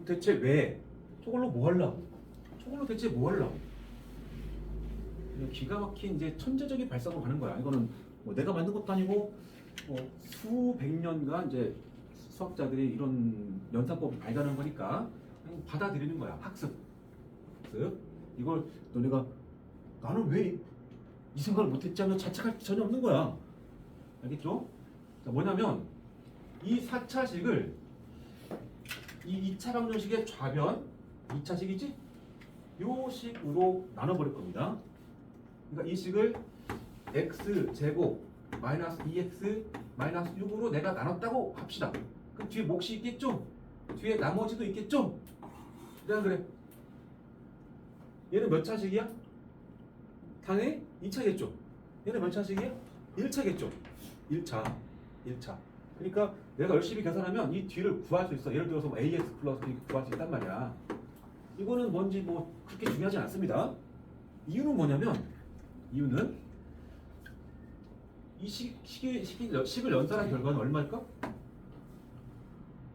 대체 왜 저걸로 뭐 하려고? 저걸로 대체 뭐 하려고? 기가 막힌 이제 천재적인 발상으로 가는 거야. 이거는 뭐 내가 만든 것도 아니고 수백 년간 이제 수학자들이 이런 연산법을 발견한 거니까 그냥 받아들이는 거야. 학습. 이걸 너네가 나는 왜 이 생각을 못했지 하면 자책할 게 전혀 없는 거야. 알겠죠? 자, 뭐냐면 이 4차식을 이 2차 방정식의 좌변 2차식이지? 요 식으로 나눠버릴 겁니다. 그러니까 이 식을 x 제곱 마이너스 2x 마이너스 6으로 내가 나눴다고 합시다. 그럼 뒤에 몫이 있겠죠? 뒤에 나머지도 있겠죠? 그냥 그래. 얘는 몇 차식이야? 당연히 2차겠죠. 얘는 몇 차식이야? 1차겠죠. 1차. 그러니까 내가 열심히 계산하면 이 뒤를 구할 수 있어. 예를 들어서 뭐 AX 플러스 B 구할 수 있단 말이야. 이거는 뭔지 뭐 그렇게 중요하지 않습니다. 이유는 뭐냐면 이유는 이 식을 연산한 결과는 얼마일까?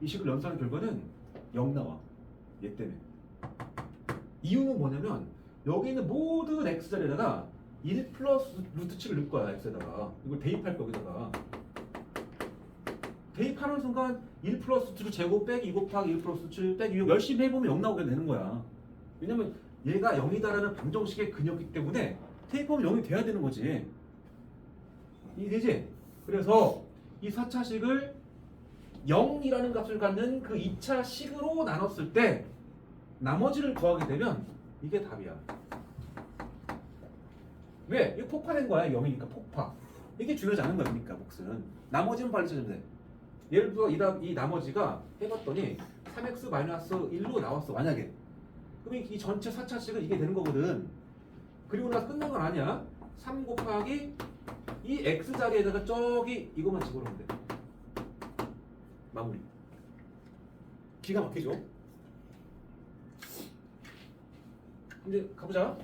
이 식을 연산한 결과는 0 나와. 얘 때문에. 이유는 뭐냐면 여기 있는 모든 x자리에다가 1 플러스 루트 7을 넣을 거야. x에다가. 이걸 대입할 거기다가. 대입하는 순간 1 플러스 2 제곱 빼기 2 곱하기 1 플러스 7 빼기 6 열심히 해보면 0 나오게 되는 거야. 왜냐면 얘가 0이다라는 방정식의 근역이기 때문에 대입하면 0이 돼야 되는 거지. 이해되지? 그래서 이 4차식을 0이라는 값을 갖는 그 2차 식으로 나눴을 때 나머지를 구하게 되면 이게 답이야. 왜? 이거 폭파된 거야. 0이니까 폭파. 이게 중요하지 않은 거야. 그러니까 몫은. 나머지는 빨리 찾으면 돼. 예를 들어 이 나머지가 해봤더니 3x-1로 나왔어. 만약에. 그럼 이 전체 4차식은 이게 되는 거거든. 그리고 나서 끝난 건 아니야. 3 곱하기 이 x자리에다가 저기 이것만 집어넣으면 돼. 마무리. 기가 막히죠? 이제 가보자.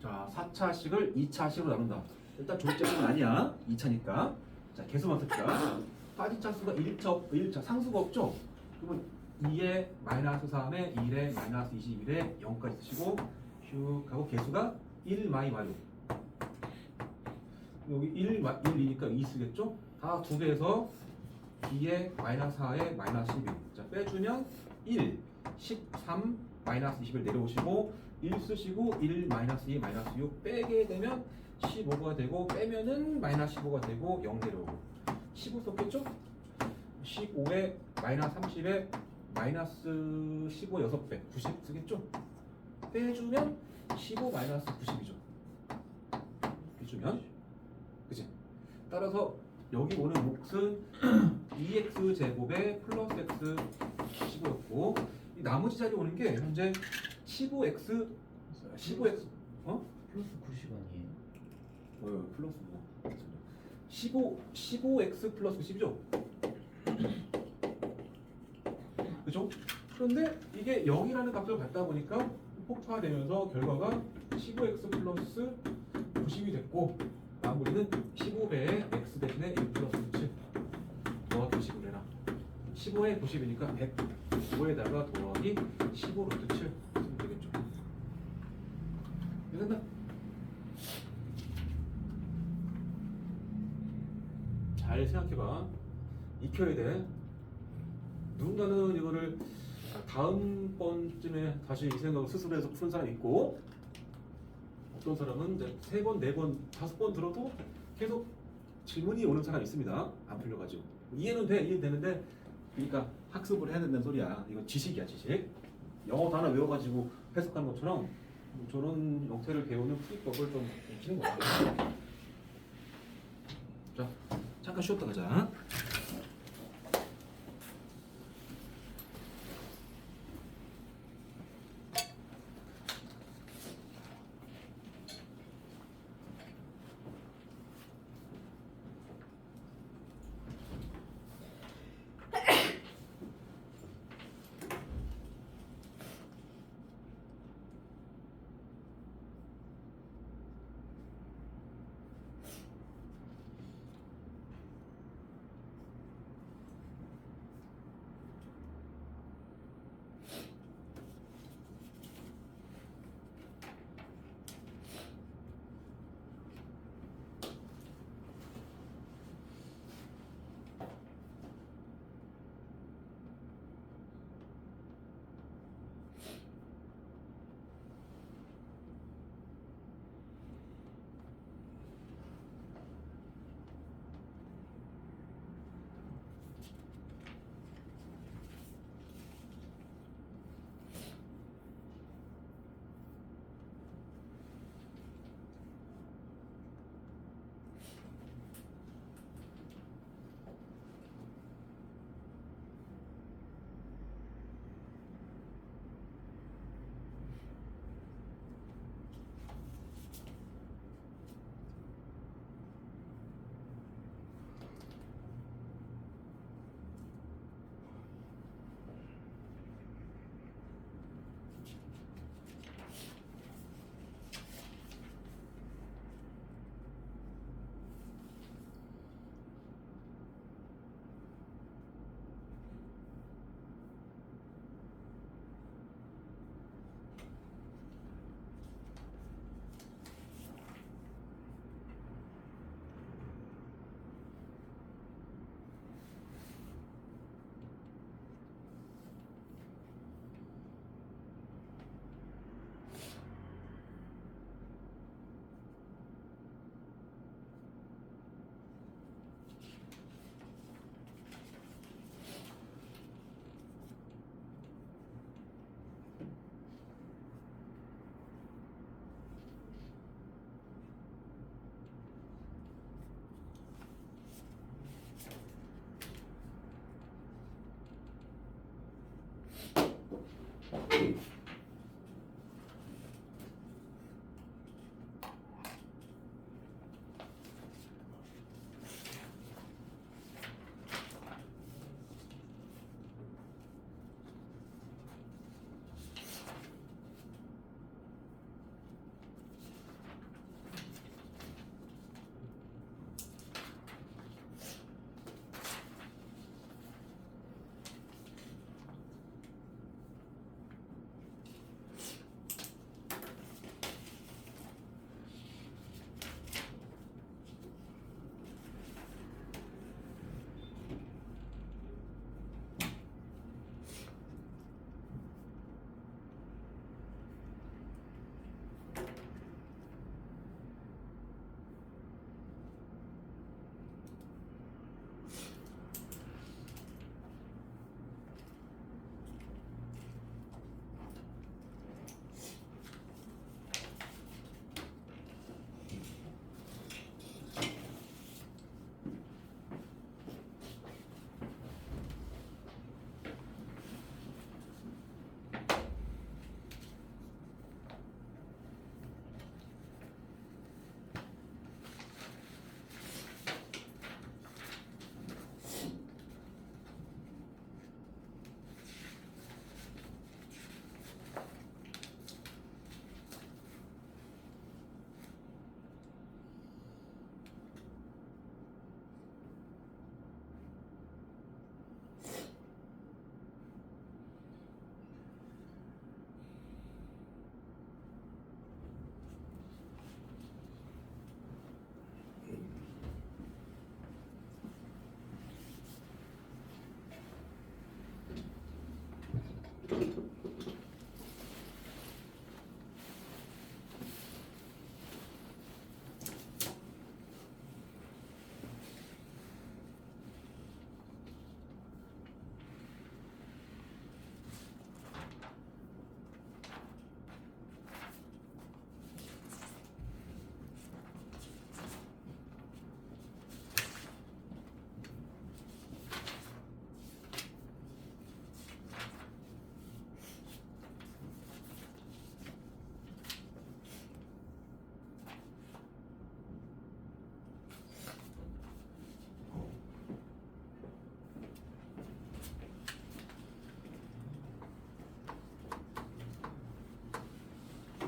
자, 4차식을 2차식으로 나눈다. 일단 조제는 아니야. 2차니까. 자, 개수만 씁시다. 빠진 차수가 1차 상수가 없죠? 그러면 2에 마이너스 3에 1에 마이너스 21에 0까지 쓰시고 슉 하고 개수가 1 마이너스 여기 1이니까 2 쓰겠죠? 다 두 배에서 2에 마이너스 4에 마이너스 12. 자, 빼주면 1, 13, 마이너스 21 내려오시고 1 쓰시고 1 마이너스 2 마이너스 6 빼게 되면 15가 되고 빼면은 마이너스 15가 되고 0 내려오고 15 썼겠죠? 15에 마이너스 30에 마이너스 15 6배 90 쓰겠죠? 빼주면 15 마이너스 90이죠. 빼주면 그치? 따라서 여기 오는 몫은 2x 제곱에 플러스 x 15였고 이 나머지 자리 오는 게 현재 15x 플러스 90 아니에요? 플러스 뭐 15x 플러스 10이죠? 그죠? 그런데 이게 0이라는 값을 갖다 보니까 폭파되면서 결과가 15x 플러스 90이 됐고 마무리는 15배의 x 대신에 1 플러스 7 더하기 90을 해라. 15에 90이니까 100 5에다가 더하기 15 루트 7 쓰면 되겠죠. 이해된다? 잘 생각해봐. 익혀야 돼. 누군가는 이거를 다음 번쯤에 다시 이 생각을 스스로 해서 푸는 사람이 있고 어떤 사람은 이제 3번, 4번, 5번 들어도 계속 질문이 오는 사람이 있습니다. 안 풀려가지고 이해는 돼, 이해되는데 그러니까 학습을 해야 된다는 소리야. 이건 지식이야, 지식. 영어 단어 외워가지고 해석하는 것처럼 저런 형태를 배우는 풀이법을 좀 익히는 거야. 자, 잠깐 쉬었다 가자. A.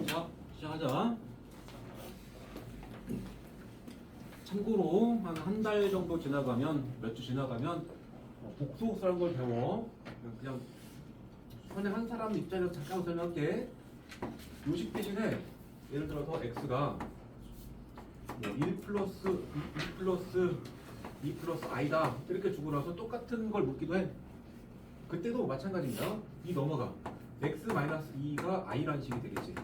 자, 시작하자. 참고로 한 달 정도 지나가면, 몇 주 지나가면 복수라는 걸 배워. 그냥 한 사람 입장에서 잠깐 설명할게. 요식 대신에 예를 들어서 x가 1 플러스 2 플러스 i다 이렇게 주고 나서 똑같은 걸 묻기도 해. 그때도 마찬가지입니다. 이 넘어가 x 마이너스 2가 i라는 식이 되겠지.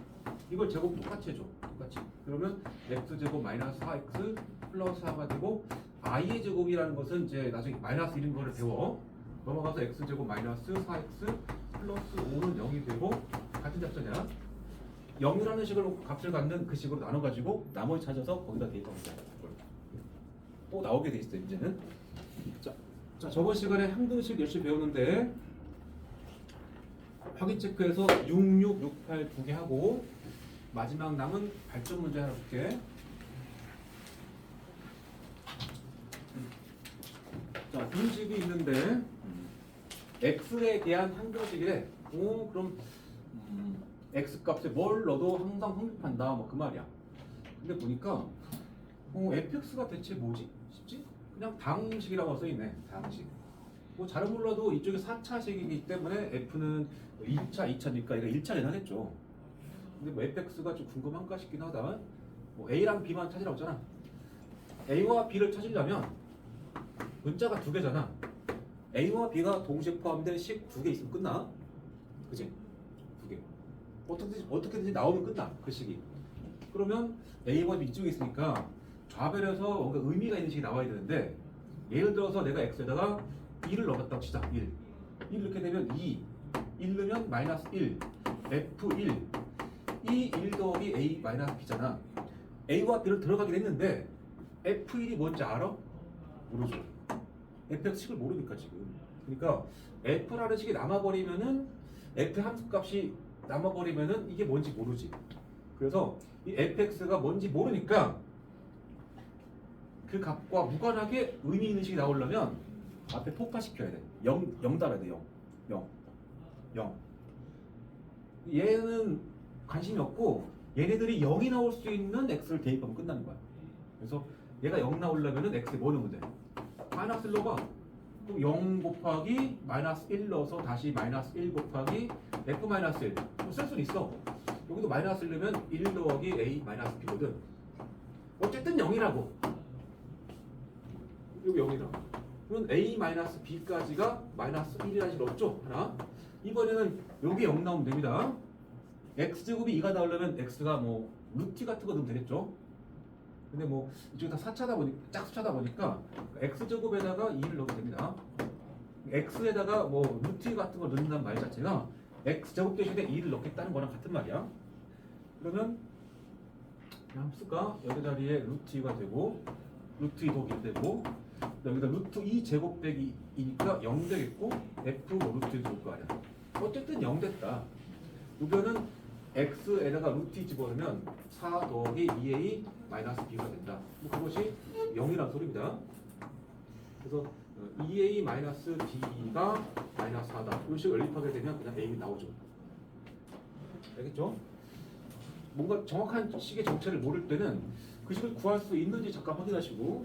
이걸 제곱 똑같이 해줘. 똑같이. 그러면 x제곱 마이너스 4x 플러스 4가 되고 i의 제곱이라는 것은 이제 나중에 마이너스 1인 거를 배워. 넘어가서 x제곱 마이너스 4x 플러스 5는 0이 되고 같은 작전이야. 0이라는 식으로 값을 갖는 그 식으로 나눠가지고 나머지 찾아서 거기다 대입하면 돼. 또 나오게 돼 있어 이제는. 자, 저번 시간에 항등식 열심히 배웠는데 확인 체크해서 6, 6, 6, 8 두 개 하고 마지막 남은 발전 문제 하나 볼게. 자, 등식이 있는데 x에 대한 항등식이래. 오, 그럼 x 값에 뭘 넣어도 항상 성립한다. 뭐 그 말이야. 근데 보니까 fx가 대체 뭐지? 싶지? 그냥 당식이라고 써있네. 당식. 뭐 잘은 몰라도 이쪽에 4차식이기 때문에 f는 1차, 2차니까 이거 1차는 하겠죠. 근데 뭐 fx가 좀 궁금한가 싶긴 하다. 뭐 a랑 b만 찾으라고 했잖아. a와 b를 찾으려면 문자가 두 개잖아. a와 b가 동시에 포함된 식 두 개 있으면 끝나. 그치? 두 개. 어떻게든지 나오면 끝나. 그 식이. 그러면 a와 b 이쪽에 있으니까 좌변에서 뭔가 의미가 있는 식이 나와야 되는데 예를 들어서 내가 x에다가 2를 넣었다고 치자. 1 이렇게 되면 2 1 넣으면 마이너스 1 f1 이 1 더하기 a 마이너스 b잖아. a와 b를 들어가긴 했는데 f1이 뭔지 알아? 모르죠. fx 식을 모르니까 지금. 그러니까 f라는 식이 남아버리면은 f 함수값이 남아버리면은 이게 뭔지 모르지. 그래서 이 fx가 뭔지 모르니까 그 값과 무관하게 의미 있는 식이 나오려면 앞에 폭파시켜야 돼. 0 달아야 돼. 0. 얘는 관심이 없고 얘네들이 0이 나올 수 있는 x를 대입하면 끝나는 거야. 그래서 얘가 0 나오려면은 x에 뭐 넣으면 돼? 마이너스 1 넣어봐. 그럼 0 곱하기 마이너스 1 넣어서 다시 마이너스 1 곱하기 f 마이너스 1. 쓸 수는 있어. 여기도 마이너스 1 넣으면 1 더하기 a 마이너스 b거든. 어쨌든 0이라고. 여기 0이다. 그러면 a 마이너스 b까지가 마이너스 1이라는 식으로 넣었죠? 하나. 이번에는 여기 0 나오면 됩니다. x제곱이 2가 나오려면 x가 뭐 루트 같은 거 넣으면 되겠죠? 근데 뭐 이쪽이 다 짝수차다 보니까 x제곱에다가 2를 넣으면 됩니다. x에다가 뭐 루트 같은 거 넣는다는 말 자체가 x제곱 대신에 2를 넣겠다는 거랑 같은 말이야. 그러면 함수가 여기 자리에 루트 2가 되고 루트 2 더하기 1 되고 여기다 루트 2 제곱 빼기 2니까 0 되겠고 f 뭐 루트 2 들어올 거 아니야. 어쨌든 0 됐다. 이거는 x에다가 루트 2 집어넣으면 4 더하기 2a 마이너스 b가 된다. 뭐 그것이 0이란 소리입니다. 그래서 2a 마이너스 b가 마이너스 4다. 이런 식으로 연립하게 되면 그냥 a 나오죠. 알겠죠? 뭔가 정확한 식의 정체를 모를 때는 그 식을 구할 수 있는지 잠깐 확인하시고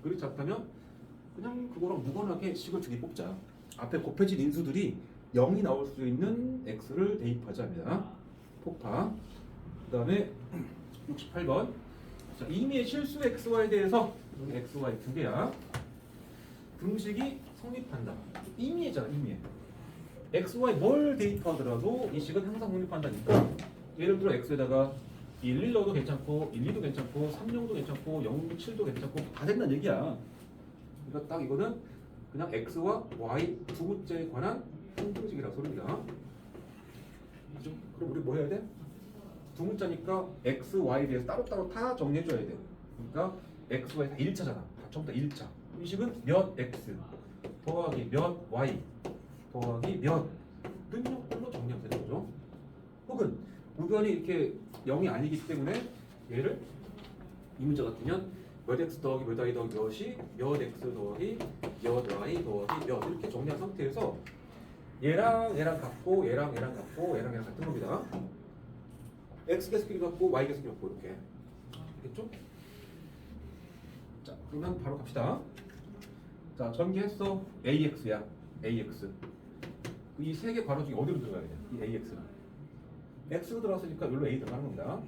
그렇지 않다면 그냥 그거랑 무관하게 식을 두 개 뽑자. 앞에 곱해진 인수들이 0이 나올 수 있는 x를 대입하자입니다. 폭파. 그 다음에 68번. 자, 임의의 실수 xy에 대해서 x, y 두 개야. 등식이 성립한다. 임의잖아, 임의. x, y 뭘 대입하더라도 이 식은 항상 성립한다니까. 예를 들어 x에다가 1 넣어도 괜찮고 1, 2도 괜찮고 3, 0도 괜찮고 0, 7도 괜찮고 다 된다는 얘기야. 그러니까 딱 이거는 그냥 x와 y 두 문자에 관한 통등식이라고 소리입니다. 그죠? 그럼 우리 뭐 해야 돼? 두 문자니까 x, y에 대해서 따로따로 다 정리해줘야 돼. 그러니까 x, y 다 1차잖아. 다 전부 다 1차. 이 식은 몇 x 더하기 몇 y 더하기 몇 능력별로 정리하면 되는 거죠. 혹은 우변이 이렇게 0이 아니기 때문에 얘를 이 문제 같으면 몇 x 더하기 몇 y 더하기 몇이 몇 x 더하기 몇 y 더하기 몇 이렇게 정리한 상태에서 얘랑 얘랑 같고 얘랑 얘랑 같고 얘랑 얘랑 같은 겁니다. x 개수끼리 같고 y 개수끼리 같고 이렇게 알겠죠? 자 그러면 바로 갑시다. 자 전개했어. ax야. ax 이 세 개 괄호 중에 어디로 들어가야 돼? 이 ax는 x로 들어갔으니까 여기로 a 들어가는 겁니다.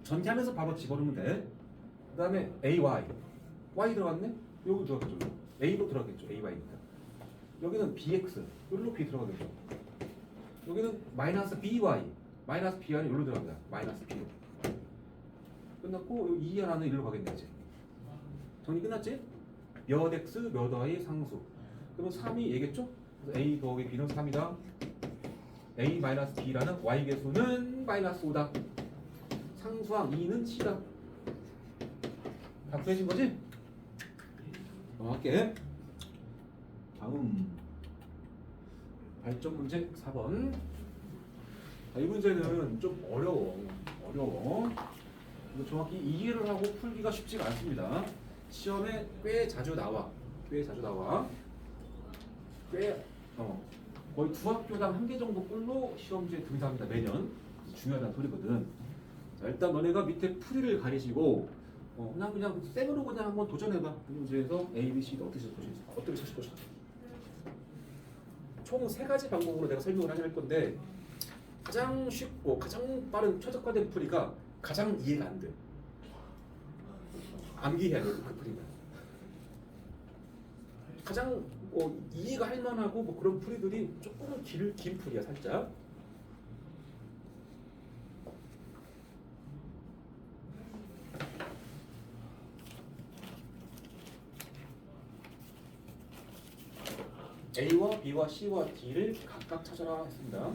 전개하면서 바로 집어넣으면 돼. 그 다음에 ay y 들어갔네? 여기 들어갔죠. a로 들어가겠죠. ay니까 여기는 bx 여기로 b 들어가겠죠. 여기는 마이너스 by 마이너스 by는 여기로 들어갑니다. 마이너스 b로 끝났고 여기 2 하나는 1로 가겠네. 이제 정리 끝났지? 몇 x 몇 y 상수 그러면 3이 얘겠죠? 그래서 a 더하기 b는 3이다. a 마이너스 b라는 y 개수는 마이너스 5다. 상수항 2는 c다. 다 구해진 거지? 넘어갈게. 다음 발전 문제 4번. 이 문제는 좀 어려워. 그래서 정확히 이해를 하고 풀기가 쉽지가 않습니다. 시험에 꽤 자주 나와. 거의 두 학교당 한 개 정도 꼴로 시험지에 등장합니다. 매년. 중요하다는 소리거든. 자, 일단 너네가 밑에 풀이를 가리시고 그냥 생으로 그냥 한번 도전해봐. 이 문제에서 A, B, C도 어떻게 찾을 것인지. 총 3가지 방법으로 내가 설명을 할 건데 가장 쉽고 가장 빠른 최적화된 풀이가 가장 이해가 안 돼. 암기해야 돼, 그 풀이가. 가장 이해가 할 만하고 뭐 그런 풀이들이 조금 긴 풀이야, 살짝. A와 B와 C와 D를 각각 찾아라 했습니다.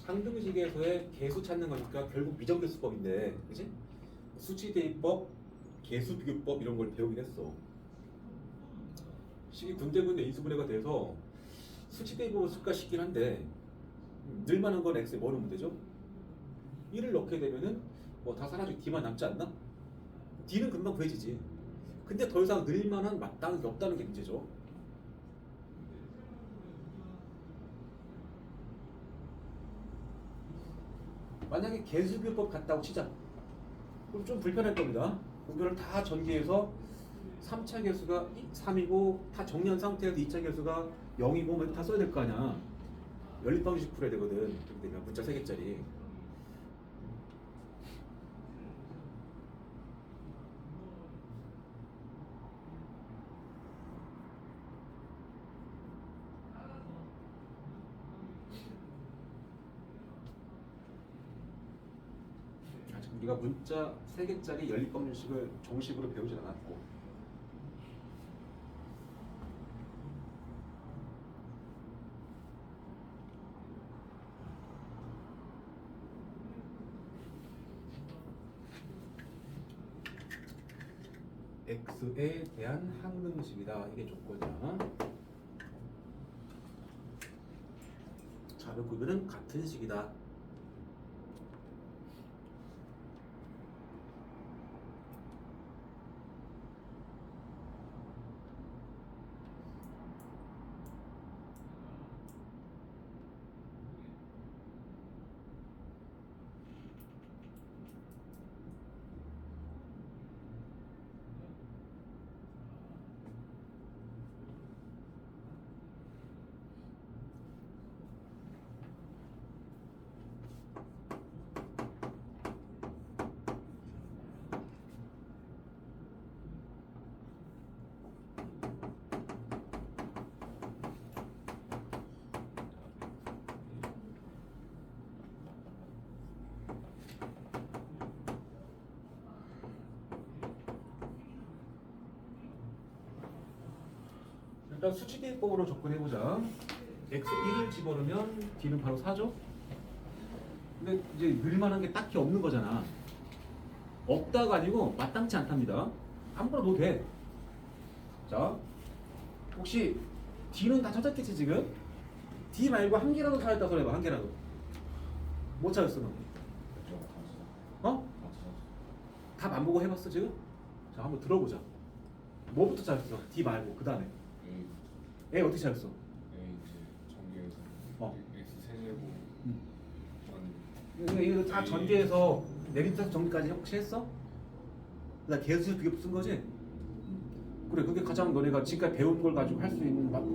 항등식에서의 개수 찾는 거니까 결국 미정개수법인데, 그지? 수치대입법, 개수비교법 이런 걸 배우긴 했어. 식이 군데군데 인수분해가 돼서 수치대입법을 쓸까 싶긴 한데 늘만한 건 x에 뭐 넣으면 되죠? 1을 넣게 되면은 뭐 다 사라지고 d만 남지 않나? d는 금방 구해지지. 근데 더 이상 늘만한 마땅한 게 없다는 게 문제죠. 만약에 개수비교법 같다고 치자. 그럼 좀 불편할 겁니다. 이거를 다 전개해서 3차 개수가 3이고 다 정리한 상태에서 2차 개수가 0이고 뭐 다 써야 될 거 아니야. 연립방식 풀어야 되거든. 그렇게 되면 문자 3개짜리. 아직 우리가 문자 3개짜리 연립방정식을 정식으로 배우진 않았고, x에 대한 항등식이다. 이게 조건이야. 좌변 구별은 같은 식이다. 일단 수치대입법으로 접근해보자. x1을 집어넣으면 d는 바로 4죠? 근데 이제 늘만한 게 딱히 없는 거잖아. 없다가 아니고 마땅치 않답니다. 아무거나 넣어도 돼. 자, 혹시 d는 다 찾았겠지 지금? d 말고 한 개라도 찾았다 그래 봐. 한 개라도. 못 찾았어 너. 어? 답 안 보고 해봤어 지금? 자, 한번 들어보자. 뭐부터 찾았어? d 말고 그 다음에 A 어떻게 찾았어? A 이제 전개해서 x 세제곱 이거 다 전개해서 내림차수 정리까지 혹시 했어? 나 개수 비교 쓴 거지? 그래, 그게 가장 너네가 지금까지 배운 걸 가지고 할 수 있는 딱히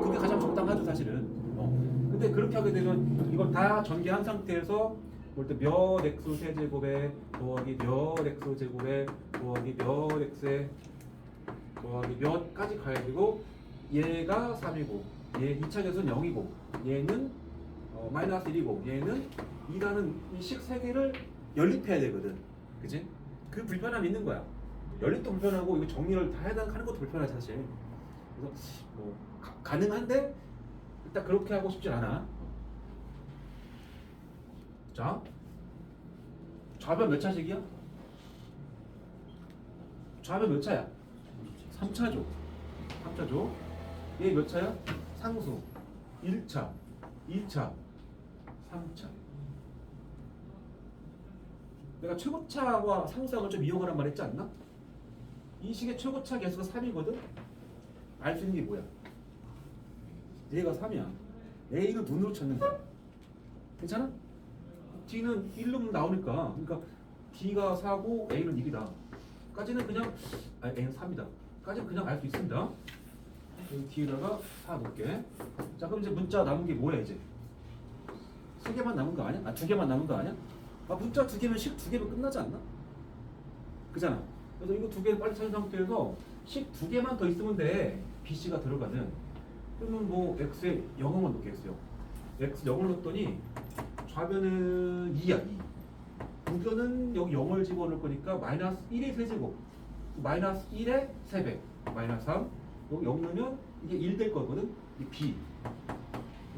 그게 가장 적당하죠 사실은. 근데 그렇게 하게 되면 이걸 다 전개한 상태에서 볼 때 몇 x 세제곱에 더하기 몇 x 제곱에 더하기 몇 x에 더하기 몇까지 가야되고 얘가 3이고 얘 2차 계수는 0이고 얘는 마이너스 1이고 얘는 2라는 이 식 3개를 연립해야 되거든. 그치? 그 불편함이 있는 거야. 연립도 불편하고 이거 정리를 다 하는 것도 불편하지 사실. 그래서 뭐 가능한데 일단 그렇게 하고 싶진 않아. 자, 좌변 몇 차식이야? 좌변 몇 차야? 3차죠. 3차죠. 얘 몇 차야? 상수 1차, 2차, 3차. 내가 최고차와 상수항을 좀 이용하란 말 했지 않나? 이 식의 최고차 개수가 3이거든? 알 수 있는 게 뭐야? 얘가 3이야. A는 눈으로 찾는 거야. 괜찮아? D는 1로 나오니까, 그러니까 D가 4고 A는 1이다. 까지는 그냥, A는 3이다. 까지는 그냥 알 수 있습니다. 여기 뒤에다가 4 놓을게. 자, 그럼 이제 문자 남은 게 뭐야 이제? 3개만 남은 거 아니야? 2개만 남은 거 아니야? 문자 2개면 식 2개면 끝나지 않나? 그잖아. 그래서 이거 2개 빨리 찾은 상태에서 식 2개만 더 있으면 돼. BC가 들어가는. 그러면 뭐 X에 0만 넣겠어요. X 0을 넣었더니 좌변은 2야 2. 우변은 여기 0을 집어넣을 거니까 마이너스 1의 세제곱. 마이너스 1의 3배. 마이너스 3. 여기 0 넣으면 이게 1 될 거거든. 이 B.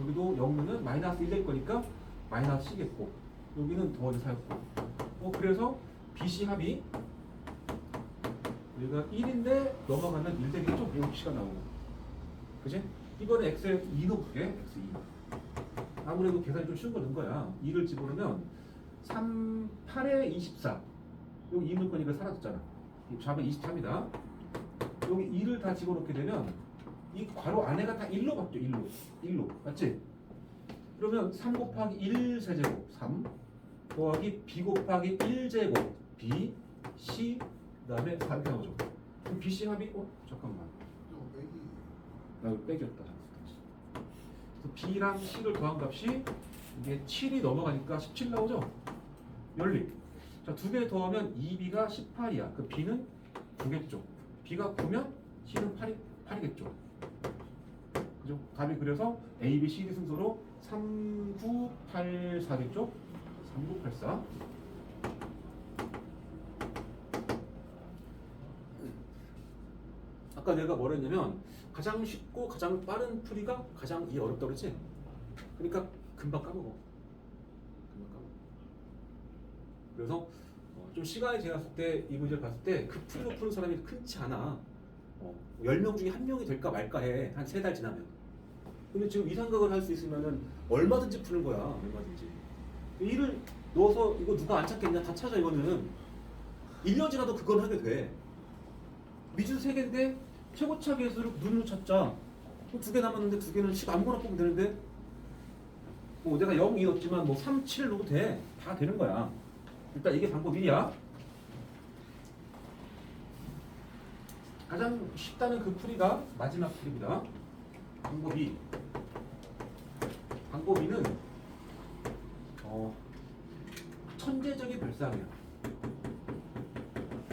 여기도 0 넣으면 마이너스 1 될 거니까 마이너스 C겠고 여기는 더하기 4였고 그래서 BC 합이 여기가 1인데 넘어가면 1 되겠죠? 이렇게 C가 나오고 그지? 이번에 X에 2 넣을게 X 2 아무래도 계산이 좀 쉬운 거 넣은 거야 2를 집어넣으면 3, 8에 24 여기 2 넣을 거니까 사라졌잖아 좌변 23이다 여기 2를 다 집어넣게 되면 이 괄호 안에가 다 1로 바뀌어 1로 맞지? 그러면 3 곱하기 1 세제곱 3 더하기 B 곱하기 1제곱 B, C 그 다음에 4 이렇게 나오죠 그럼 BC 합이 잠깐만 나 이거 빼겼다 그래서 B랑 C를 더한 값이 이게 7이 넘어가니까 17 나오죠? 연립 자, 두 개 더하면 2B가 18이야 그 B는 9겠죠 B가 9면 C는 8이겠죠 그죠? 답이 그래서 A, B, C, D 순서로 3, 9, 8, 4겠죠? 3, 9, 8, 4 아까 내가 뭐라 했냐면 가장 쉽고 가장 빠른 풀이가 가장 어렵다고 그랬지? 그러니까 금방 까먹어 그래서 좀 시간이 지났을 때 이 문제를 봤을 때 그 풀로 푸는 사람이 흔치 않아 10명 중에 1명이 될까 말까 해 한 3달 지나면 근데 지금 이 생각을 할 수 있으면은 얼마든지 푸는 거야 얼마든지 1을 넣어서 이거 누가 안 찾겠냐 다 찾아 이거는 1년 지나도 그건 하게 돼 미준 3개인데 최고차 계수를 눈으로 찾자 2개 남았는데 2개는 식 아무거나 뽑으면 되는데 내가 0, 2 넣었지만 3, 7 넣어도 돼 다 되는 거야 일단 이게 방법 1이야 가장 쉽다는 그 풀이가 마지막 풀입니다 방법 2 방법 2는 천재적인 발상이야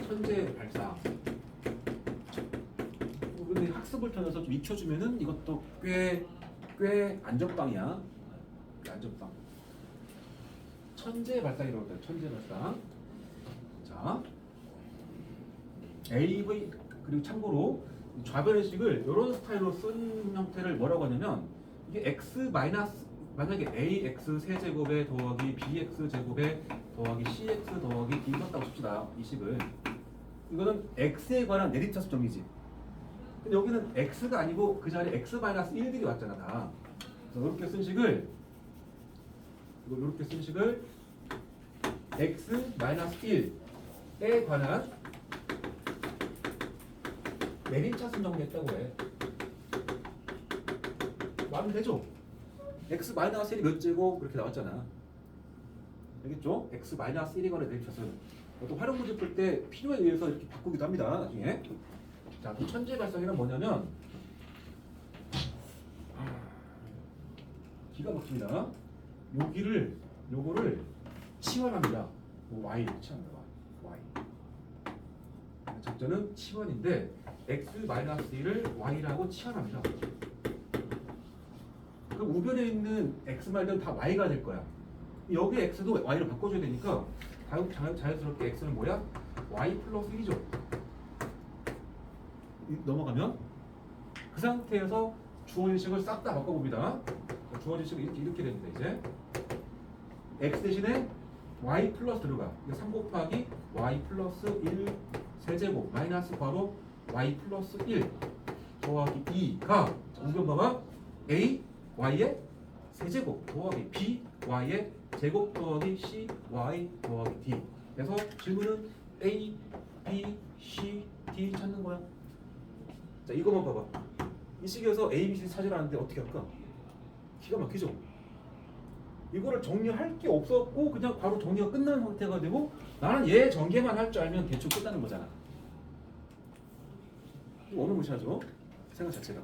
천재 발상 근데 학습을 통해서 좀 익혀주면은 이것도 꽤 안전빵이야 안전빵 천재 발상이라고 해요 천재 발상 자 AV 그리고 참고로 좌변의식을 이런 스타일로 쓴 형태를 뭐라고 하냐면 이게 x 마이너스 만약에 ax 세제곱에 더하기 bx 제곱에 더하기 cx 더하기 d 썼다고 칩시다 이 식을 이거는 x에 관한 내림차수 정리지 근데 여기는 x가 아니고 그 자리에 x 마이너스 1들이 왔잖아 다 그래서 이렇게 쓴 식을 x 마이너스 1에 관한 내림차순 정리했다고 해. 말은 되죠? x 마이너스 1이 몇 제곱 그렇게 나왔잖아. 알겠죠? x 마이너스 1이 관한 내림차순. 또 활용 문제 풀 때 필요에 의해서 이렇게 바꾸기도 합니다. 나중에. 자, 그 천재 발상이란 뭐냐면 기가 막힙니다. 요거를 치환합니다. y를 치환합니다. y. 작전은 치환인데 x-1을 y라고 치환합니다. 그럼 우변에 있는 x 말들은 다 y가 될 거야. 여기 x도 y로 바꿔줘야 되니까 자연스럽게 x는 뭐야? y 플러스 1이죠. 넘어가면 그 상태에서 주어진 식을 싹 다 바꿔봅니다. 주어진 식은 이렇게 됩니다. 이제 x 대신에 y 플러스 들어가. 3 곱하기 y 플러스 1 세제곱 마이너스 괄호 y 플러스 1 더하기 2가 우변 봐봐 a y의 세제곱 더하기 b y의 제곱 더하기 c y 더하기 d. 그래서 질문은 a, b, c, d 찾는 거야. 자 이거만 봐봐. 이 식에서 a, b, c 찾으라는데 어떻게 할까? 기가 막히죠. 이거를 정리할 게 없었고 그냥 바로 정리가 끝나는 상태가 되고 나는 얘 전개만 할 줄 알면 대충 끝나는 거잖아. 어느 무시하죠? 생각 자체가.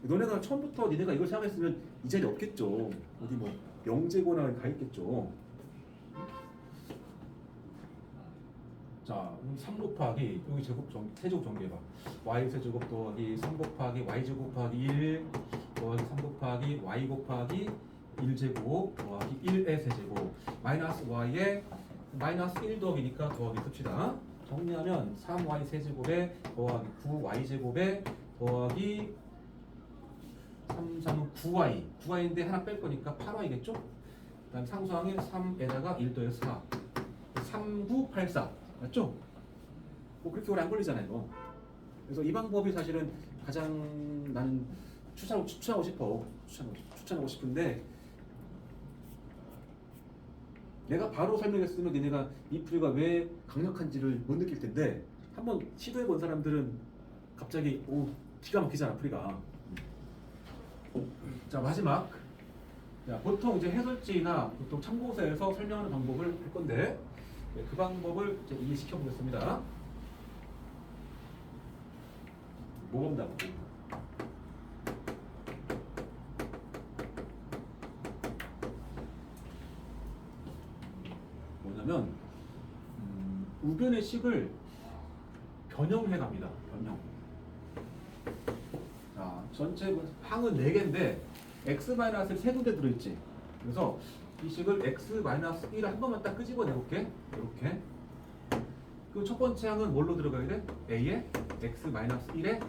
너네가 처음부터 니네가 이걸 생각했으면 이 자리에 없겠죠. 어디 뭐 영재고나 가 있겠죠. 자, 3 곱하기 여기 세제곱 전개해봐. y 세제곱 더하기 3 곱하기 y 제곱 곱하기 1 더하기 3 곱하기 y 곱하기 1제곱 더하기 1의 세제곱 마이너스 y에 마이너스 1 더하기니까 더하기 씁시다. 정리하면 3y 세제곱에 더하기 9y 제곱에 더하기 3, 3은 9y 9y인데 하나 뺄 거니까 8y겠죠? 그다음 상수항에 3에다가 1 더해서 4 3984 맞죠? 뭐 그렇게 오래 안 걸리잖아요. 그래서 이 방법이 사실은 가장 나는 추천하고 싶은데 내가 바로 설명했으면 니네가 이 풀이가 왜 강력한지를 못 느낄 텐데 한번 시도해 본 사람들은 갑자기 오 기가 막히잖아 풀이가. 자 마지막 자, 보통 이제 해설지나 보통 참고서에서 설명하는 방법을 할 건데 그 방법을 이제 이해시켜 보겠습니다. 모범답. 뭐냐면 우변의 식을 변형해 갑니다. 변형. 자, 전체 항은 4개인데 x-를 3군데 들어있지. 그래서 이 식을 x-1을 한 번만 딱 끄집어내 볼게. 이렇게. 그럼 첫 번째 항은 뭘로 들어가야 돼? a에 x-1의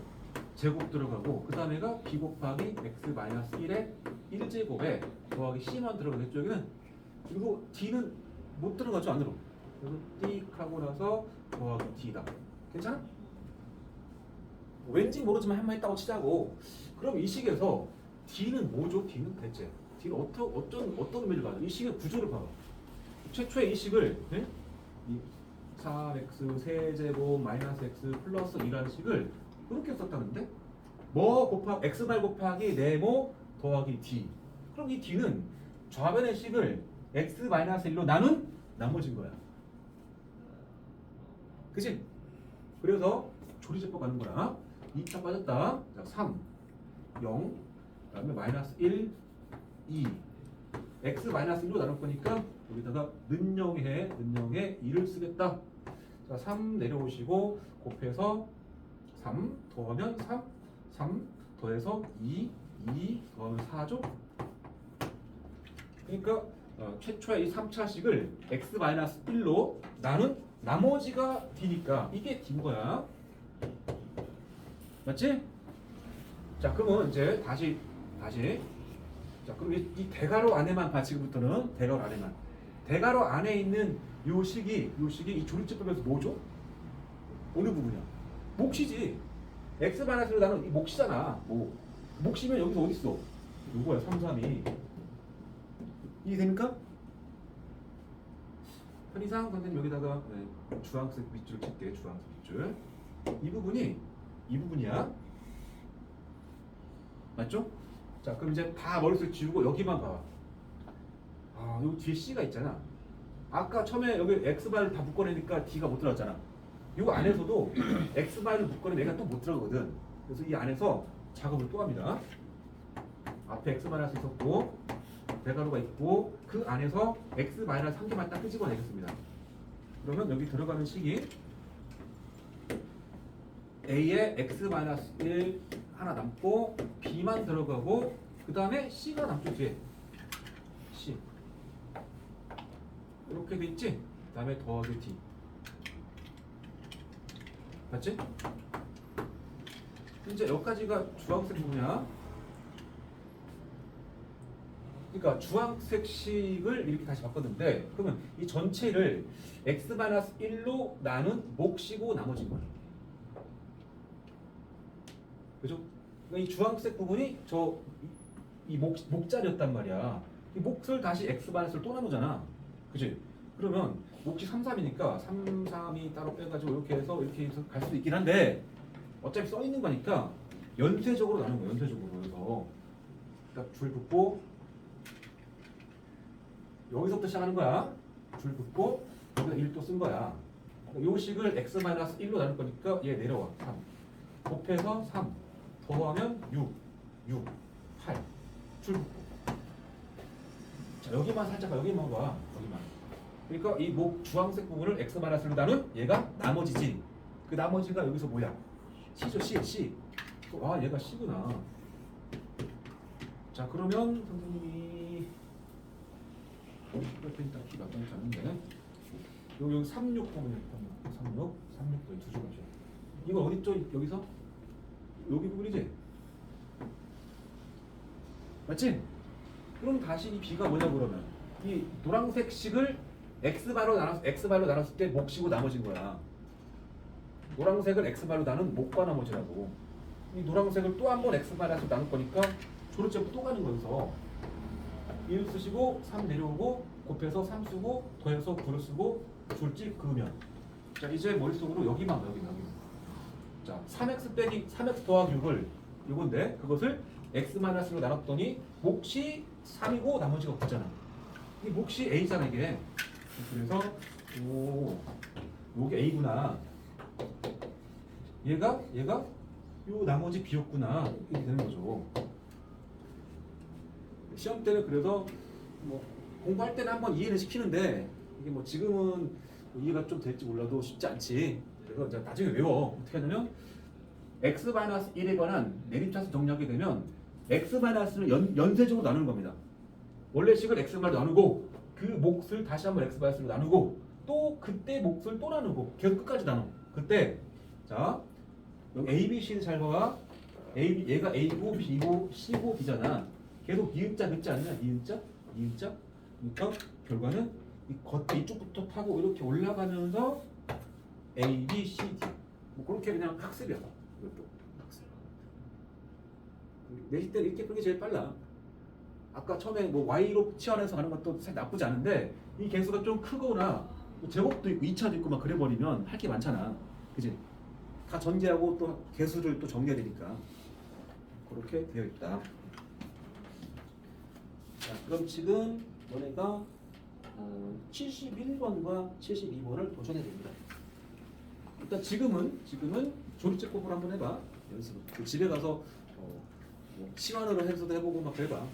제곱 들어가고 그 다음에가 b 곱하기 x-1의 1제곱에 더하기 c만 들어가겠죠. 여기는. 그리고 d는 못 들어가죠. 안으로. 그래서 띡 하고 나서 더하기 d다. 괜찮아? 왠지 모르지만 한 번 했다고 치자고. 그럼 이 식에서 d는 뭐죠? d는 대체. d는 어떤 의미를 가져? 이 식의 구조를 봐봐. 최초의 이 식을 네? 이 4x 세제곱 마이너스 x 플러스 2라는 식을 이렇게 썼다는데 뭐 곱하기 x발 곱하기 네모 더하기 d. 그럼 이 d는 좌변의 식을 x-1로 나눈 나머진 거야. 그치? 그래서 조리제법 가는 거야. 2차 빠졌다. 자, 3, 0, 그 다음에 마이너스 1, 2. x-1로 나눌 거니까 여기다가 는영에 2를 쓰겠다. 자, 3 내려오시고 곱해서 3 더하면 3 더해서 2 더하면 4죠. 그러니까 최초의 이 3차식을 x-1로 나눈 나머지가 d니까 이게 d인 거야. 맞지? 자, 그러면 이제 다시 자, 그럼 이 대괄호 안에만 봐. 지금부터는 대괄호 안에만. 대괄호 안에 있는 요 식이 이 조립제법에서 뭐죠? 어느 부분이야? 몫이지. x-로 나눈 이 몫이잖아. 뭐 몫이면 여기서 어디 있어? 요거야. 3, 3이. 이해됩니까? 편의상 선생님 여기다가 주황색 밑줄 칠게. 주황색 밑줄. 이 부분이야. 맞죠? 자, 그럼 이제 다 머릿속에 지우고 여기만 봐. 아, 여기 뒤에 C가 있잖아. 아까 처음에 여기 X바를 다 묶어내니까 D가 못 들어갔잖아. 이 안에서도 X바를 묶어내 내가 또 못 들어가거든. 그래서 이 안에서 작업을 또 합니다. 앞에 X-할 수 있었고 대괄호가 있고 그 안에서 X-한 개만 딱 끄집어내겠습니다. 그러면 여기 들어가는 식이 A에 X-1 하나 남고 B만 들어가고 그 다음에 C가 남죠. 뒤에 C 이렇게 돼 있지? 그 다음에 더하기 D 맞지? 이제 여기까지가 주황색 부분이야. 그러니까 주황색식을 이렇게 다시 바꿨는데 그러면 이 전체를 x-1로 나눈 몫이고 나머진 거야. 그죠? 그러니까 이 주황색 부분이 이 목자리였단 말이야. 이 몫을 다시 x-를 또 나누잖아. 그치? 그러면 몫이 3, 3이니까 3, 3이 따로 빼가지고 이렇게 해서 갈 수도 있긴 한데 어차피 써 있는 거니까 연쇄적으로 나눈 거야. 연쇄적으로. 그래서 딱 줄 긋고 여기서부터 시작하는 거야. 줄 긋고 여기다 1 또 쓴 거야. 요 식을 x-1로 나눌 거니까 얘 내려와. 3 곱해서 3 더하면 6 8 줄 긋고. 자, 여기만 살짝 봐. 여기만 봐. 여기만. 그러니까 이 주황색 부분을 x-1로 나눈 얘가 나머지지. 그 나머지가 여기서 뭐야? C죠. C. 아, 얘가 C구나. 자, 그러면 선생님이 펜 딱 기가 딱 잡는데 여기 36 보면 36도 두 줄까지. 이거 어디 있죠? 여기서 여기 부분이지. 맞지? 그럼 다시 이 B가 뭐냐 그러면 이 노란색식을 x발로 나눴을 때 목시고 나머진 거야. 노란색을 x발로 나눈 목과 나머지라고. 이 노란색을 또 한 번 x발에서 나눌 거니까 조르제곱 또 가는 거여서 1 쓰시고 3 내려오고 곱해서 3 쓰고 더해서 9를 쓰고 줄지 그으면. 자 이제 머릿속으로 여기만. 자 3x 더하기 6을 이건데 그것을 x-로 나눴더니 몫이 3이고 나머지가 9잖아. 이 몫이 a잖아 이게. 그래서 요게 a구나. 얘가 요 나머지 b였구나. 이렇게 되는 거죠. 시험 때는 그래서 뭐 공부할 때는 한번 이해를 시키는데 이게 뭐 지금은 이해가 좀 될지 몰라도 쉽지 않지. 그래서 이제 나중에 외워. 어떻게 하냐면 x-1에 관한 내림차수 정리하게 되면 x-를 연쇄적으로 나누는 겁니다. 원래 식을 x로 나누고 그 몫을 다시 한번 x-로 나누고 또 그때 몫을 또 나누고 계속 끝까지 나눠. 그때 자 여기 a, b, c를 잘 봐봐. 얘가 a고 b고 c고 b잖아. 계속 니은자 긋지 않냐? 니은자? 그러니까 결과는 이 겉에 이쪽부터 타고 이렇게 올라가면서 A, B, C, D 뭐 그렇게 그냥 학습이야. 이것도 학습. 내실 때는 이렇게 푸는 게 제일 빨라. 아까 처음에 뭐 Y로 치환해서 가는 것도 사실 나쁘지 않은데 이 개수가 좀 크거나 뭐 제곱도 있고 2차도 있고 막 그래버리면 할 게 많잖아. 그지? 다 전제하고 또 개수를 또 정리해야 되니까 그렇게 되어 있다. 자, 그럼 지금 너네가 71번과 72번을 도전해야 됩니다. 일단 지금은 조립제곱을 한번 해봐. 연습. 집에 가서 뭐 시간으로 해서도 해보고 막 해봐.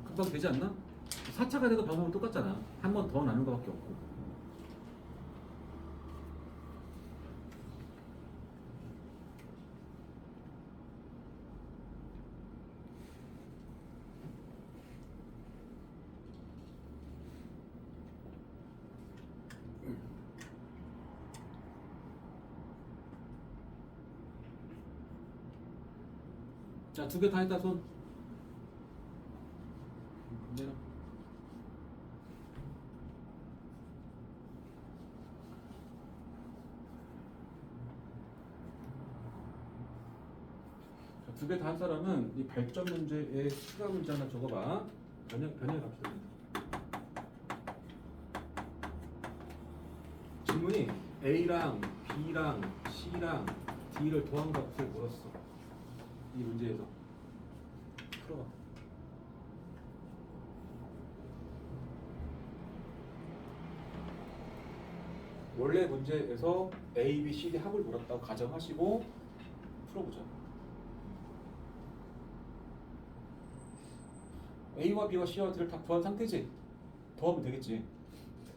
금방 되지 않나? 4차가 돼도 방법은 똑같잖아. 한 번 더 나눈 거밖에 없고. 자, 두 개 다 했다 손. 내려. 두 개 다 한 사람은 이 발전 문제의 추가 문제 하나 적어봐. 변형 갑시다. 질문이 A랑 B랑 C랑 D를 더한 값을 물었어. 이 문제에서 풀어봐. 원래 문제에서 A, B, C, D 합을 물었다고 가정하시고 풀어보자. A와 B와 C와 D를 다 구한 상태지? 더하면 되겠지.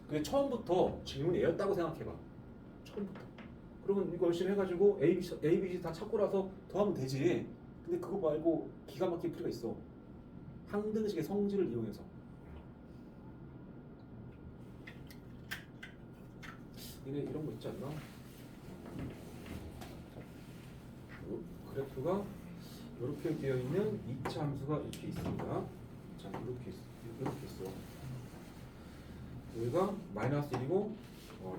근데 처음부터 질문이 A였다고 생각해봐. 처음부터. 그러면 이거 열심히 해가지고 A, B, C 다 찾고 나서 더하면 되지. 근데 그거 말고 기가 막힌 풀이가 있어. 항등식의 성질을 이용해서. 얘네 이런 거 있지 않나? 그래프가 이렇게 되어 있는 2차 함수가 이렇게 있습니다. 자, 이렇게 있어. 여기가 마이너스 1이고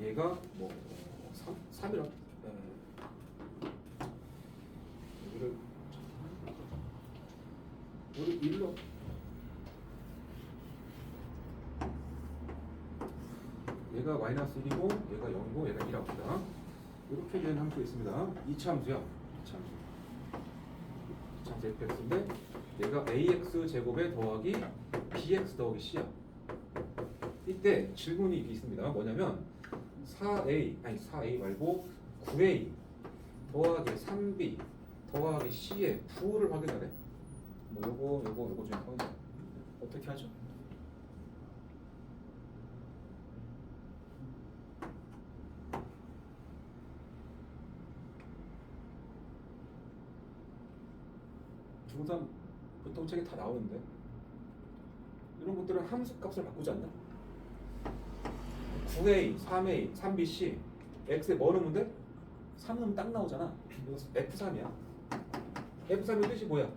얘가 뭐 3이라. 여기를 1로 얘가 마이너스 1이고 얘가 0이고 얘가 1이라고 합니다. 이렇게 된 함수가 있습니다. 2차 함수야. 2차 함수 fx인데 얘가 ax 제곱에 더하기 bx 더하기 c야. 이때 질문이 이게 있습니다. 뭐냐면 4a 말고 9a 더하기 3b 더하기 c의 부호를 확인하래. 뭐 요거 중에 확인. 어떻게 하죠? 중3 보통책에 다 나오는데 이런 것들은 함수 값을 바꾸지 않나? 9a, 3a, 3bc x에 뭐 넣으면 돼? 3 넣으면 딱 나오잖아. 이거 f3이야. f3의 뜻이 뭐야?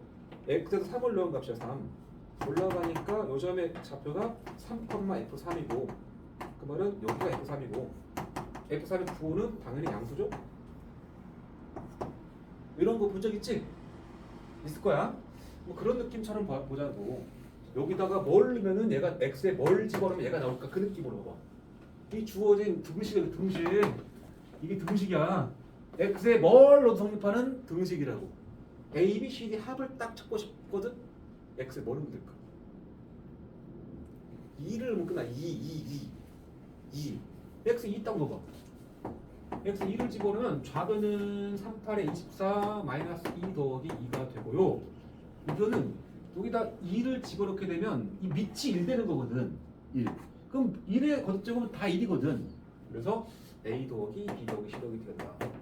x에서 3을 넣은 값이야. 3 올라가니까 요점의 좌표가 3,f3이고 그 말은 여기가 f3이고 f3의 부호는 당연히 양수죠? 이런 거 본 적 있지? 있을 거야. 뭐 그런 느낌처럼 보자고. 여기다가 뭘 넣으면은 얘가 x에 뭘 집어넣으면 얘가 나올까? 그 느낌으로 봐봐. 이 주어진 등식이야. 등식. 이게 등식이야. x에 뭘 넣어서 성립하는 등식이라고. a, b, c, d 합을 딱 찾고 싶거든. x에 뭘 넣으면 될까? 2를 넣으면 끝나. 2 x 2 있다고 넣어봐. x 2를 집어넣으면 좌변은 38에 24 마이너스 2 더하기 2가 되고요. 이거는 여기다 2를 집어넣게 되면 이 밑이 1 되는 거거든. 1. 그럼 1의 거듭제곱은 다 1이거든. 그래서 a 더하기 b 더하기 c 더하기 d가 된다.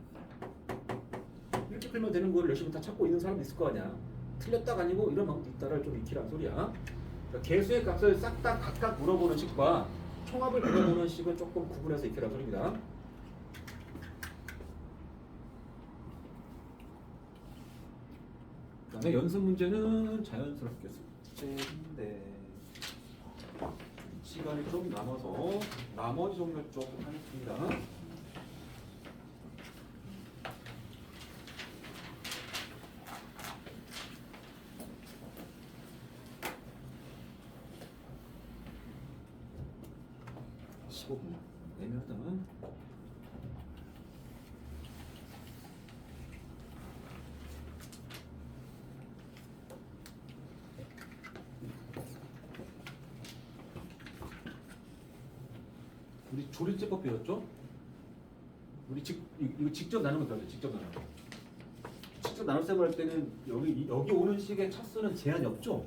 이렇게 풀면 되는 거를 열심히 다 찾고 있는 사람도 있을 거 아니야. 틀렸다가 아니고 이런 방법도 있다를 좀 익히란 소리야. 그러니까 개수의 값을 싹 다 각각 물어보는 식과 총합을 물어보는 식은 조금 구분해서 익히란 소리입니다. 그다음에 연습 문제는 자연스럽게 숙제인데 시간이 좀 남아서 나머지 종류 조금 하겠습니다. 애매하다. 우리 조리제법 배웠죠? 우리 이거 직접 나누는 거 배웠죠? 직접 나누는 거. 직접 나눗셈을 할 때는 여기 오는 식의 차수는 제한이 없죠?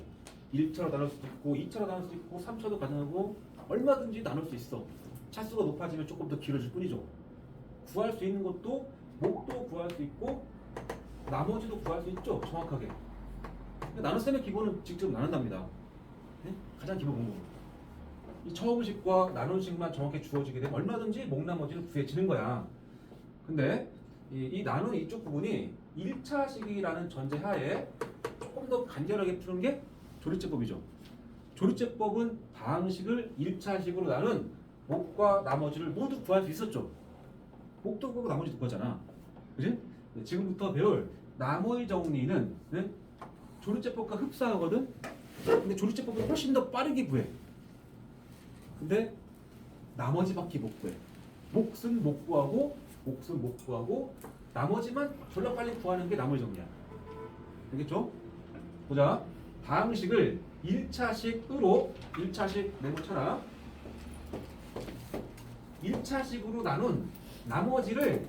1차로 나눌 수도 있고 2차로 나눌 수도 있고 3차도 가능하고 얼마든지 나눌 수 있어. 차수가 높아지면 조금 더 길어질 뿐이죠. 구할 수 있는 것도 목도 구할 수 있고 나머지도 구할 수 있죠. 정확하게. 나눗셈의 기본은 직접 나눈답니다. 네? 가장 기본 공부. 이 처음식과 나눈식만 정확히 주어지게 되면 얼마든지 목 나머지는 구해지는 거야. 근데 이 나눈 이쪽 부분이 1차식이라는 전제하에 조금 더 간결하게 푸는 게 조리제법이죠. 조리제법은 방식을 1차식으로 나눈 목과 나머지를 모두 구할 수 있었죠. 목도 구하고 나머지도 구하잖아. 그지? 지금부터 배울 나머지 정리는 네? 조리제법과 흡사하거든. 근데 조리제법은 훨씬 더 빠르게 구해. 근데 나머지 밖에 못 구해. 몫은 못 구하고 몫은 못 구하고 나머지만 졸라 빨리 구하는 게 나머지 정리야. 알겠죠? 보자. 방식을 1차식으로 1차식 메모쳐라. 1차식으로 나눈 나머지를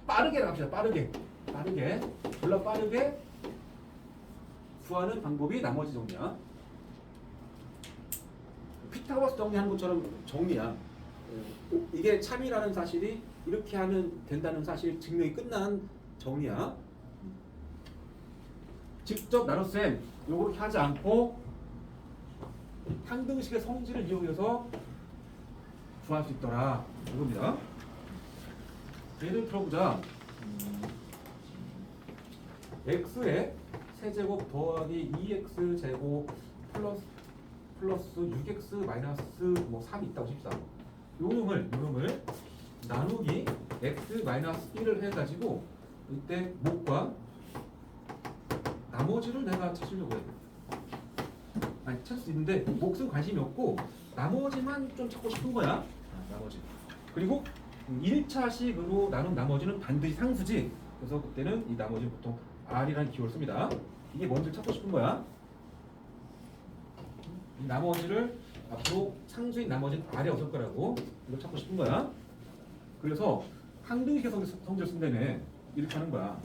빠르게 나갑시다. 빠르게 졸라 빠르게 구하는 방법이 나머지 정리야. 피타고라스 정리하는 것처럼 정리야. 이게 참이라는 사실이 이렇게 하면 된다는 사실 증명이 끝난 정리야. 직접 나눗셈 요렇게 하지 않고 항등식의 성질을 이용해서 구할 수 있더라 이겁니다. 예를 들어보자. x의 세제곱 더하기 2x 제곱 플러스 6x 마이너스 뭐 3이 있다고 칩시다. 요 놈을 나누기 x 마이너스 1을 해가지고 이때 목과 나머지를 내가 찾으려고 해. 아니 찾을 수 있는데 몫은 관심이 없고 나머지만 좀 찾고 싶은 거야. 나머지. 그리고 1차식으로 나눈 나머지는 반드시 상수지. 그래서 그때는 이 나머지는 보통 R이라는 기호를 씁니다. 이게 뭔지 찾고 싶은 거야. 이 나머지를 앞으로 상수인 나머지는 R이 없을 거라고 이걸 찾고 싶은 거야. 그래서 항등식의 성질을 쓴다며 이렇게 하는 거야.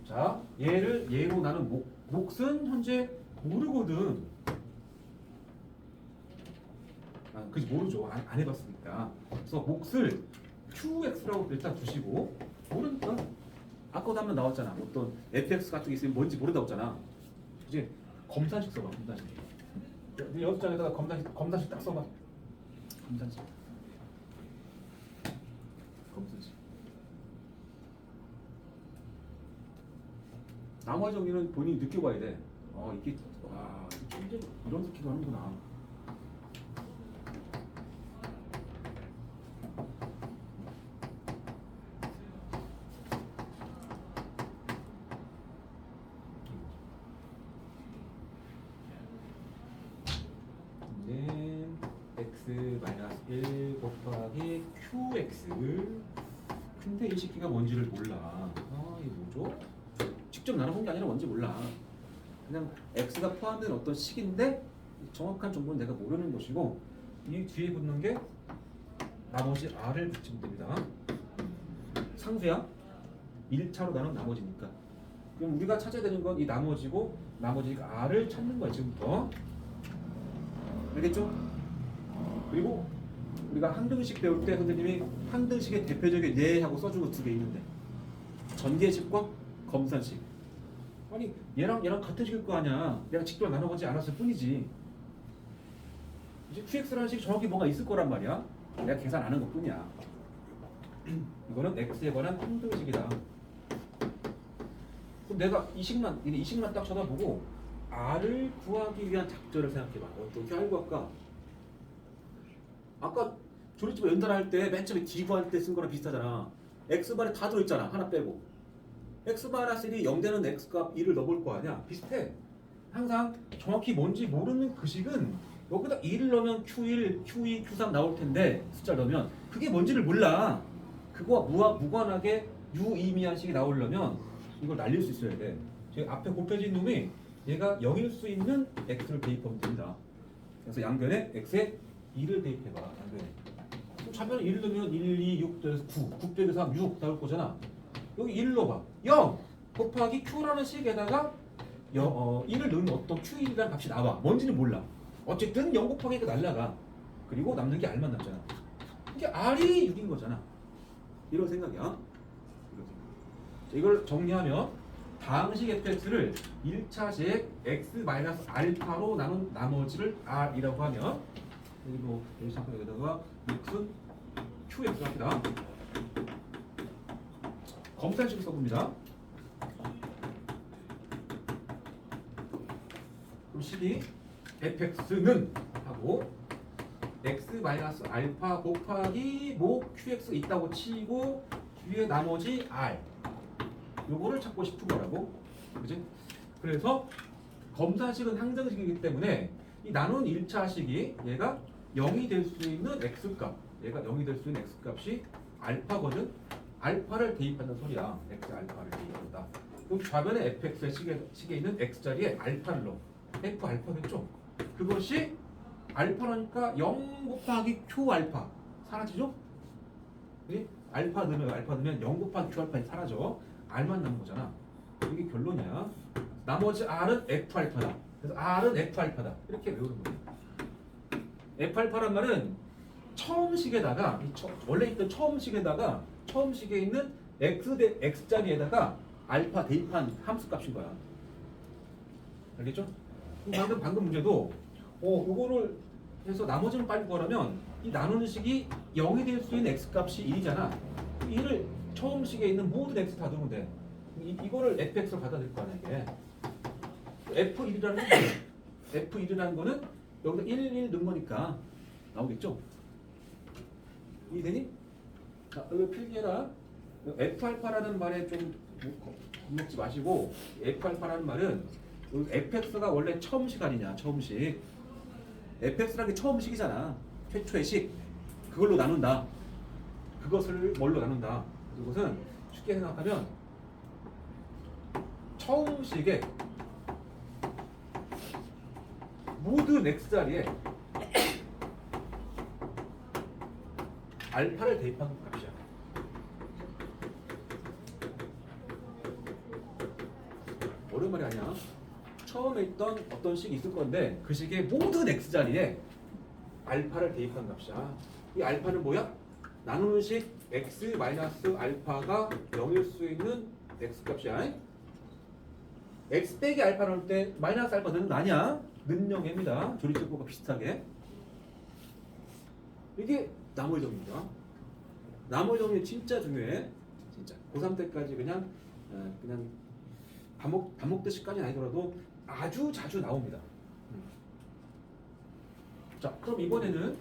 자, 얘를 얘로 나눈 몫은 현재 모르거든. 그지 모르죠. 안 해봤으니까. 그래서 몫을 QX라고 일단 두시고 모르니까 아까도 한번 나왔잖아. 어떤 FX 같은 게 있으면 뭔지 모른다고 했잖아. 이제 검산식 써봐. 검산식. 네 연습장에다가 검산식 딱 써봐. 검산식. 나머지 정리는 본인이 느껴봐야 돼. 이게 이게 이런 새끼도 하는구나. x-1 곱하기 qx. 근데 이 새끼가 뭔지를 몰라. 이게 뭐죠? 직접 나눠본 게 아니라 뭔지 몰라. 그냥 x가 포함된 어떤 식인데 정확한 정보는 내가 모르는 것이고 이 뒤에 붙는 게 나머지 r을 붙이면 됩니다. 상수야. 1차로 나눈 나머지니까. 그럼 우리가 찾아야 되는 건 이 나머지고 나머지가 r을 찾는 거야 지금부터. 알겠죠? 그리고 우리가 항등식 배울 때 선생님이 항등식의 대표적인 예하고 써준 거 두 개 있는데 전개식과 검산식. 아니 얘랑 같은 식일 거 아니야. 내가 직접 나눠보지 않았을 뿐이지. 이제 QX라는 식이 정확히 뭐가 있을 거란 말이야. 내가 계산 안 한 것 뿐이야. 이거는 X에 관한 항등식이다. 그럼 내가 이 식만 딱 쳐다보고 R을 구하기 위한 작전을 생각해봐. 어떻게 알고 할까? 아까 조립집에 연달할 때 맨 처음에 D 구할 때 쓴 거랑 비슷하잖아. X발에 다 들어있잖아. 하나 빼고. X-1이 0되는 X값 2를 넣어볼 거 아니야. 비슷해. 항상 정확히 뭔지 모르는 그 식은 여기다 2를 넣으면 Q1, Q2, Q3 나올 텐데 숫자를 넣으면 그게 뭔지를 몰라. 그거와 무관하게 유의미한 식이 나오려면 이걸 날릴 수 있어야 돼. 지금 앞에 곱해진 놈이 얘가 0일 수 있는 X를 대입하면 됩니다. 그래서 양변에 X에 2를 대입해봐. 양변에. 그럼 좌변에 1을 넣으면 1, 2, 6 더해서 9, 9 더해서 3, 6 나올 거잖아. 여기 1을 넣어봐. 0 곱하기 Q라는 식에다가 1을 넣으면 어떤 Q1이라는 값이 나와. 뭔지는 몰라. 어쨌든 0 곱하기 가 날라가. 그리고 남는 게 R만 남잖아. 이게 R이 6인 거잖아. 이런 생각이야. 이걸 정리하면 다항식 fx를 1차식 x-알파로 나눈 나머지를 R이라고 하면 그리고 여기다가 6은 QX 합니다. 검산식 써봅니다. 그럼 식이 fx는 하고 x-알파 곱하기 목 qx 있다고 치고 뒤에 나머지 r 요거를 찾고 싶은 거라고. 그지? 그래서 검산식은 항등식이기 때문에 이 나눈 1차식이 얘가 0이 될 수 있는 x값, 얘가 0이 될 수 있는 x값이 알파거든. 알파를 대입한다는 소리야. x 알파를 대입한다. 그럼 좌변에 fx의 식에 있는 x 자리에 알파를 넣어. f 알파겠죠? 그것이 알파라니까 0 곱하기 q 알파 사라지죠? 그치? 알파 넣으면 0 곱하기 q 알파가 사라져. R만 남은 거잖아. 이게 결론이야. 나머지 R은 F 알파다. 그래서 R은 F 알파다. 이렇게 외우는 거야. F 알파란 말은 처음 식에다가 원래 있던 처음 식에 있는 X 자리에다가 알파 대입한 함수 값인 거야. 알겠죠? 방금 문제도 요거를 해서 나머지는 빨리 구하려면 이 나누는 식이 0이 될 수 있는 x 값이 1이잖아. 1을 처음 식에 있는 모든 x 다 넣으면 돼. 이거를 fx로 갖다 댈 거 아니야 이게. F1이라는 거는 여기다 1 넣은 거니까 나오겠죠? 이해되니? 자, 여기 필기해라. F알파라는 말에 좀 겁먹지 마시고 F알파라는 말은 여기 fx가 원래 처음식 아니냐 처음식. fx라는 게 처음식이잖아. 최초의 식. 그걸로 나눈다. 그것을 뭘로 나눈다. 이것은 쉽게 생각하면 처음식의 모든 x자리에 알파를 대입한 값이야. 어려운 말이 아니야. 처음에 있던 어떤 식이 있을 건데 그 식의 모든 x자리에 알파를 대입한 값이야. 이 알파는 뭐야? 나누는 식 x 마이너스 알파가 0일 수 있는 x 값이야. x 빼기 알파 나올 때 마이너스 알파 넣는 거 아니야. 는 0입니다. 조리제법과 비슷하게. 이게 나머지 정리입니다. 나머지 정리 진짜 중요해. 진짜. 고3 때까지 그냥 밥 먹듯이까지는 아니더라도 아주 자주 나옵니다. 자, 그럼 이번에는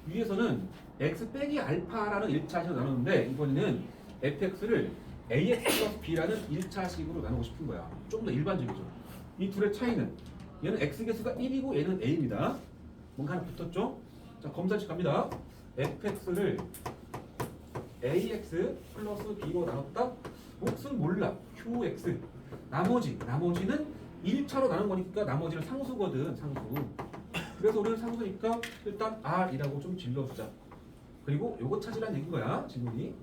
위에서는 x 빼기 알파라는 1차식으로 나눴는데 이번에는 fx를 ax 플러스 b라는 1차식으로 나누고 싶은 거야. 좀 더 일반적이죠. 이 둘의 차이는 얘는 x 개수가 1이고 얘는 a입니다. 뭔가 하나 붙었죠? 자, 검사식 갑니다. fx를 ax 플러스 b로 나눴다? 몫은 몰라. qx. 나머지는 1차로 나눈 거니까 나머지는 상수거든. 상수. 그래서 우리는 상수니까 일단 r이라고 좀 질러주자. 그리고 요거 찾으라는 얘기인 거야. 질문이.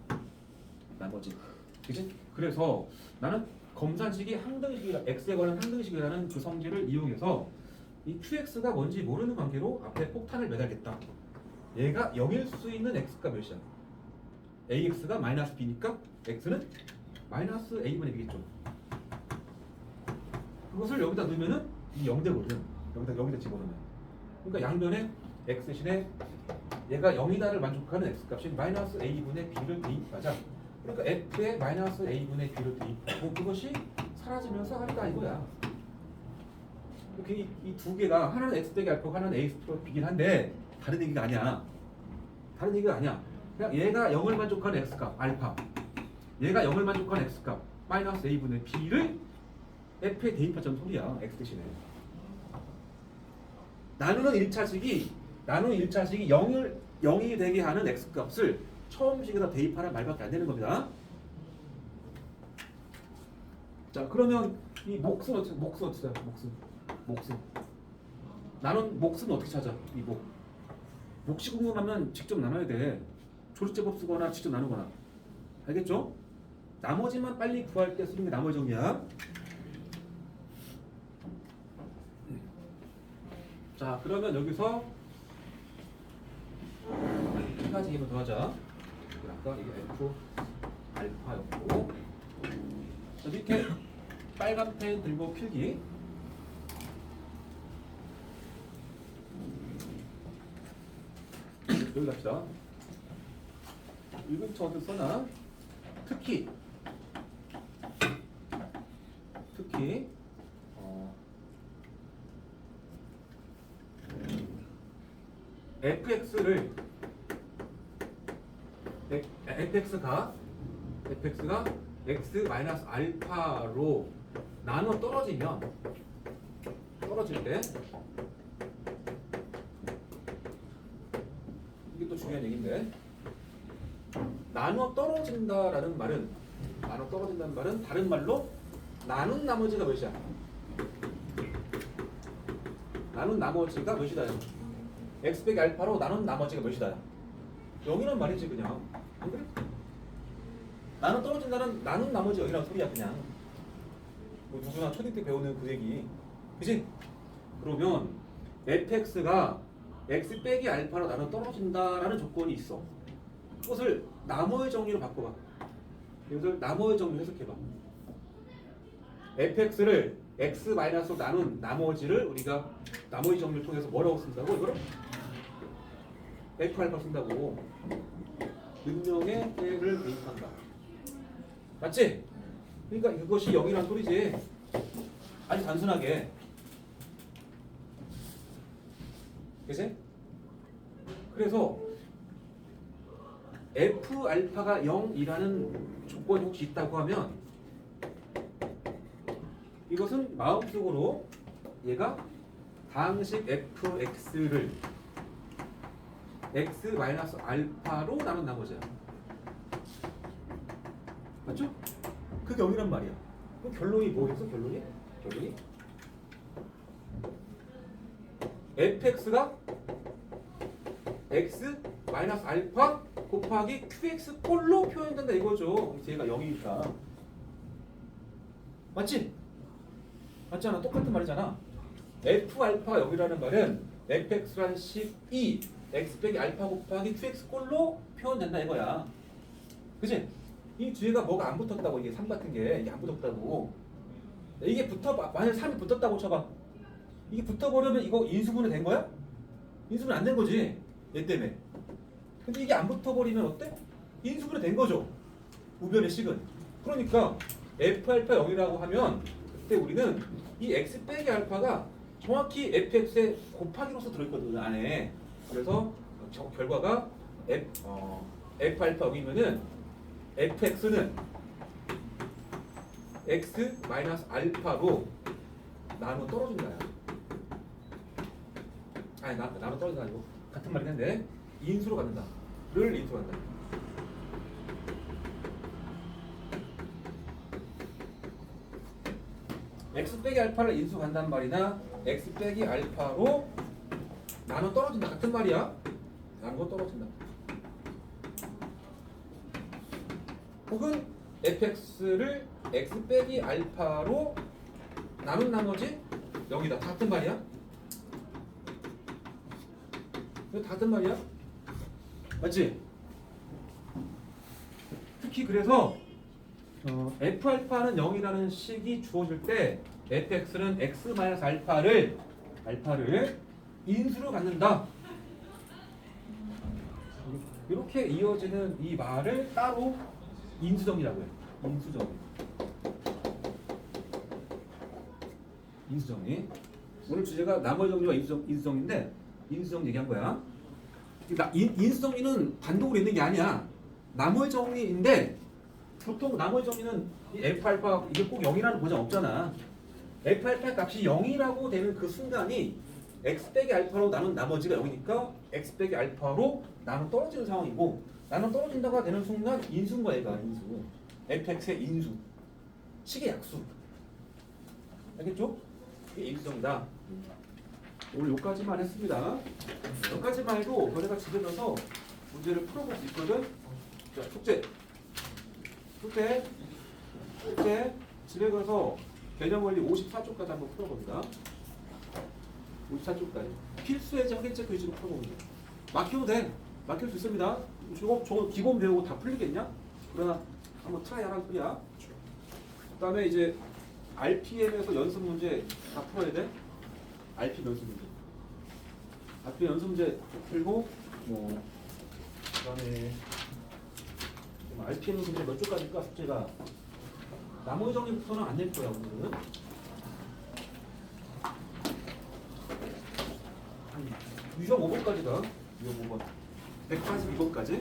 나머지. 그치? 그래서 나는 검산식이 항등식이라 x에 관한 항등식이라는 그 성질을 이용해서 이 qx가 뭔지 모르는 관계로 앞에 폭탄을 매달겠다. 얘가 0일 수 있는 x가 몇이야? ax가 마이너스 b니까 x는 마이너스 a분의 b겠죠. 그것을 여기다 넣으면은 이 0되거든. 여기다 집어넣으면. 그러니까 양변에 x 대신에 얘가 0이다를 만족하는 x값인 마이너스 a분의 b를 대입하자. 그러니까 f에 마이너스 a분의 b를 대입하고 그것이 사라지면서 r이다 이거야. 이 두 개가 하나는 x 빼기 알파고 하나는 a 플러스 b긴 한데 다른 얘기가 아니야. 다른 얘기가 아니야. 그냥 얘가 0을 만족하는 x값 알파, 얘가 0을 만족하는 x값 마이너스 a분의 b를 f에 대입하자는 소리야. x 대신에. 나누는 1차식이 0이 되게 하는 x값을 처음식에다 대입하라는 말밖에 안 되는 겁니다. 자, 그러면 이 몫은 어떻게 찾아? 몫은 나눈 몫은 어떻게 찾아? 이 몫이 궁금하면 직접 나눠야 돼. 조리제법 쓰거나 직접 나누거나. 알겠죠? 나머지만 빨리 구할 때 쓰는 게 나머지 정리야. 자, 그러면 여기서 한 가지 얘기 더 하자. 아까 이게 F 알파였고, 자, 밑에 빨간 펜 들고 필기. 여기 갑시다. 읽은 척을 써나 특히 fx를 fx가 x 마이너스 알파로 나눠 떨어질 때 이게 또 중요한 얘기인데, 나눠 떨어진다는 말은 다른 말로 나눈 나머지가 몇이야? 나눈 나머지가 몇이다? x 빼기 알파로 나눈 나머지가 몇이다? 0이란 말이지 그냥. 안 그래? 나눠 떨어진다는 나눈 나머지 0이란 소리야 그냥. 뭐 누구나 초딩 때 배우는 그 얘기. 그치? 그러면 fx가 x 빼기 알파로 나눠 떨어진다라는 조건이 있어. 그것을 나머지 정리로 바꿔봐. 이것을 나머지 정리로 해석해봐. fx를 x-로 나눈 나머지를 우리가 나머지 정리를 통해서 뭐라고 쓴다고? 이거를 f 알파 쓴다고. 능력의 때를 대입한다. 맞지? 그러니까 이것이 0이란 소리지. 아주 단순하게. 그치? 그래서 f 알파가 0이라는 조건이 혹시 있다고 하면 이것은 마음속으로 얘가 당식 fx를 x-알파로 나눈 나머지야. 맞죠? 그게 0이란 말이야. 그럼 결론이 뭐겠어? 결론이 fx가 x-알파 곱하기 qx 꼴로 표현된다 이거죠. 얘가 0이니까. 맞지? 맞잖아. 똑같은 말이잖아. f 알파가 0이라는 말은 fx란 식이 x 빼기 알파 곱하기 qx 꼴로 표현된다 이거야. 그치? 이 뒤에가 뭐가 안 붙었다고. 이게 3 같은 게 이게 안 붙었다고. 이게 만약 3이 붙었다고 쳐봐. 이게 붙어버리면 이거 인수분해 된 거야? 인수분해 안 된 거지. 얘 때문에. 근데 이게 안 붙어버리면 어때? 인수분해 된 거죠. 우변의 식은. 그러니까 f 알파 0이라고 하면 그때 우리는 이 x 빼기 알파가 정확히 fx의 곱하기로서 들어있거든 안에. 그래서 결과가 f 알파 0이면은 fx는 x 마이너스 알파로 나눠 떨어진다야. 아니 나눠 떨어진다 아니고 같은 말이긴 한데 인수로 갖는다를 인수로 갖는다. x 빼기 알파를 인수 간단 말이나 x 빼기 알파로 나눠 떨어진다 같은 말이야. 나눠 떨어진다. 혹은 fx를 x 빼기 알파로 나눈 나머지 0이다. 같은 말이야. 이거 같은 말이야. 맞지? 특히 그래서 f 알파는 0이라는 식이 주어질 때 fx는 x-알파를 인수로 갖는다. 이렇게 이어지는 이 말을 따로 인수정리라고 해요. 인수정리. 오늘 주제가 나머지 정리와 인수정리인데 인수정리 얘기한 거야. 인수정리는 단독으로 있는 게 아니야. 나머지 정리인데 보통 나머지 정리는 이 f 알파 이게 꼭 0이라는 보장 없잖아. f 알파 값이 0이라고 되는 그 순간이 x 빼기 알파로 나눈 나머지가 0이니까 x 빼기 알파로 나눠 떨어지는 상황이고, 나눠 떨어진다가 되는 순간 인수인 거야. 얘가 인수. fx의 인수. 식의 약수. 알겠죠? 이게 인수정이다. 오늘 여기까지만 했습니다. 여기까지만 해도 너네가 집에 가서 문제를 풀어볼 수 있거든. 자, 숙제. 집에 가서 개념원리 54쪽까지 한번 풀어봅니다. 54쪽까지. 필수의 확인체크 위주로 풀어보면 돼. 막혀도 돼. 막힐 수 있습니다. 저거 기본 배우고 다 풀리겠냐? 그러나 한번 트라이 하라는 소리야. 그 다음에 이제 RPM에서 연습 문제 다 풀어야 돼. RPM 연습 문제. RPM 연습 문제 풀고 그 다음에 RPM 문제 몇 쪽까지일까? 숙제가 나머지 정리부터는 안 낼 거야 오늘은. 유형 5번까지다. 유형 5번. 142번까지.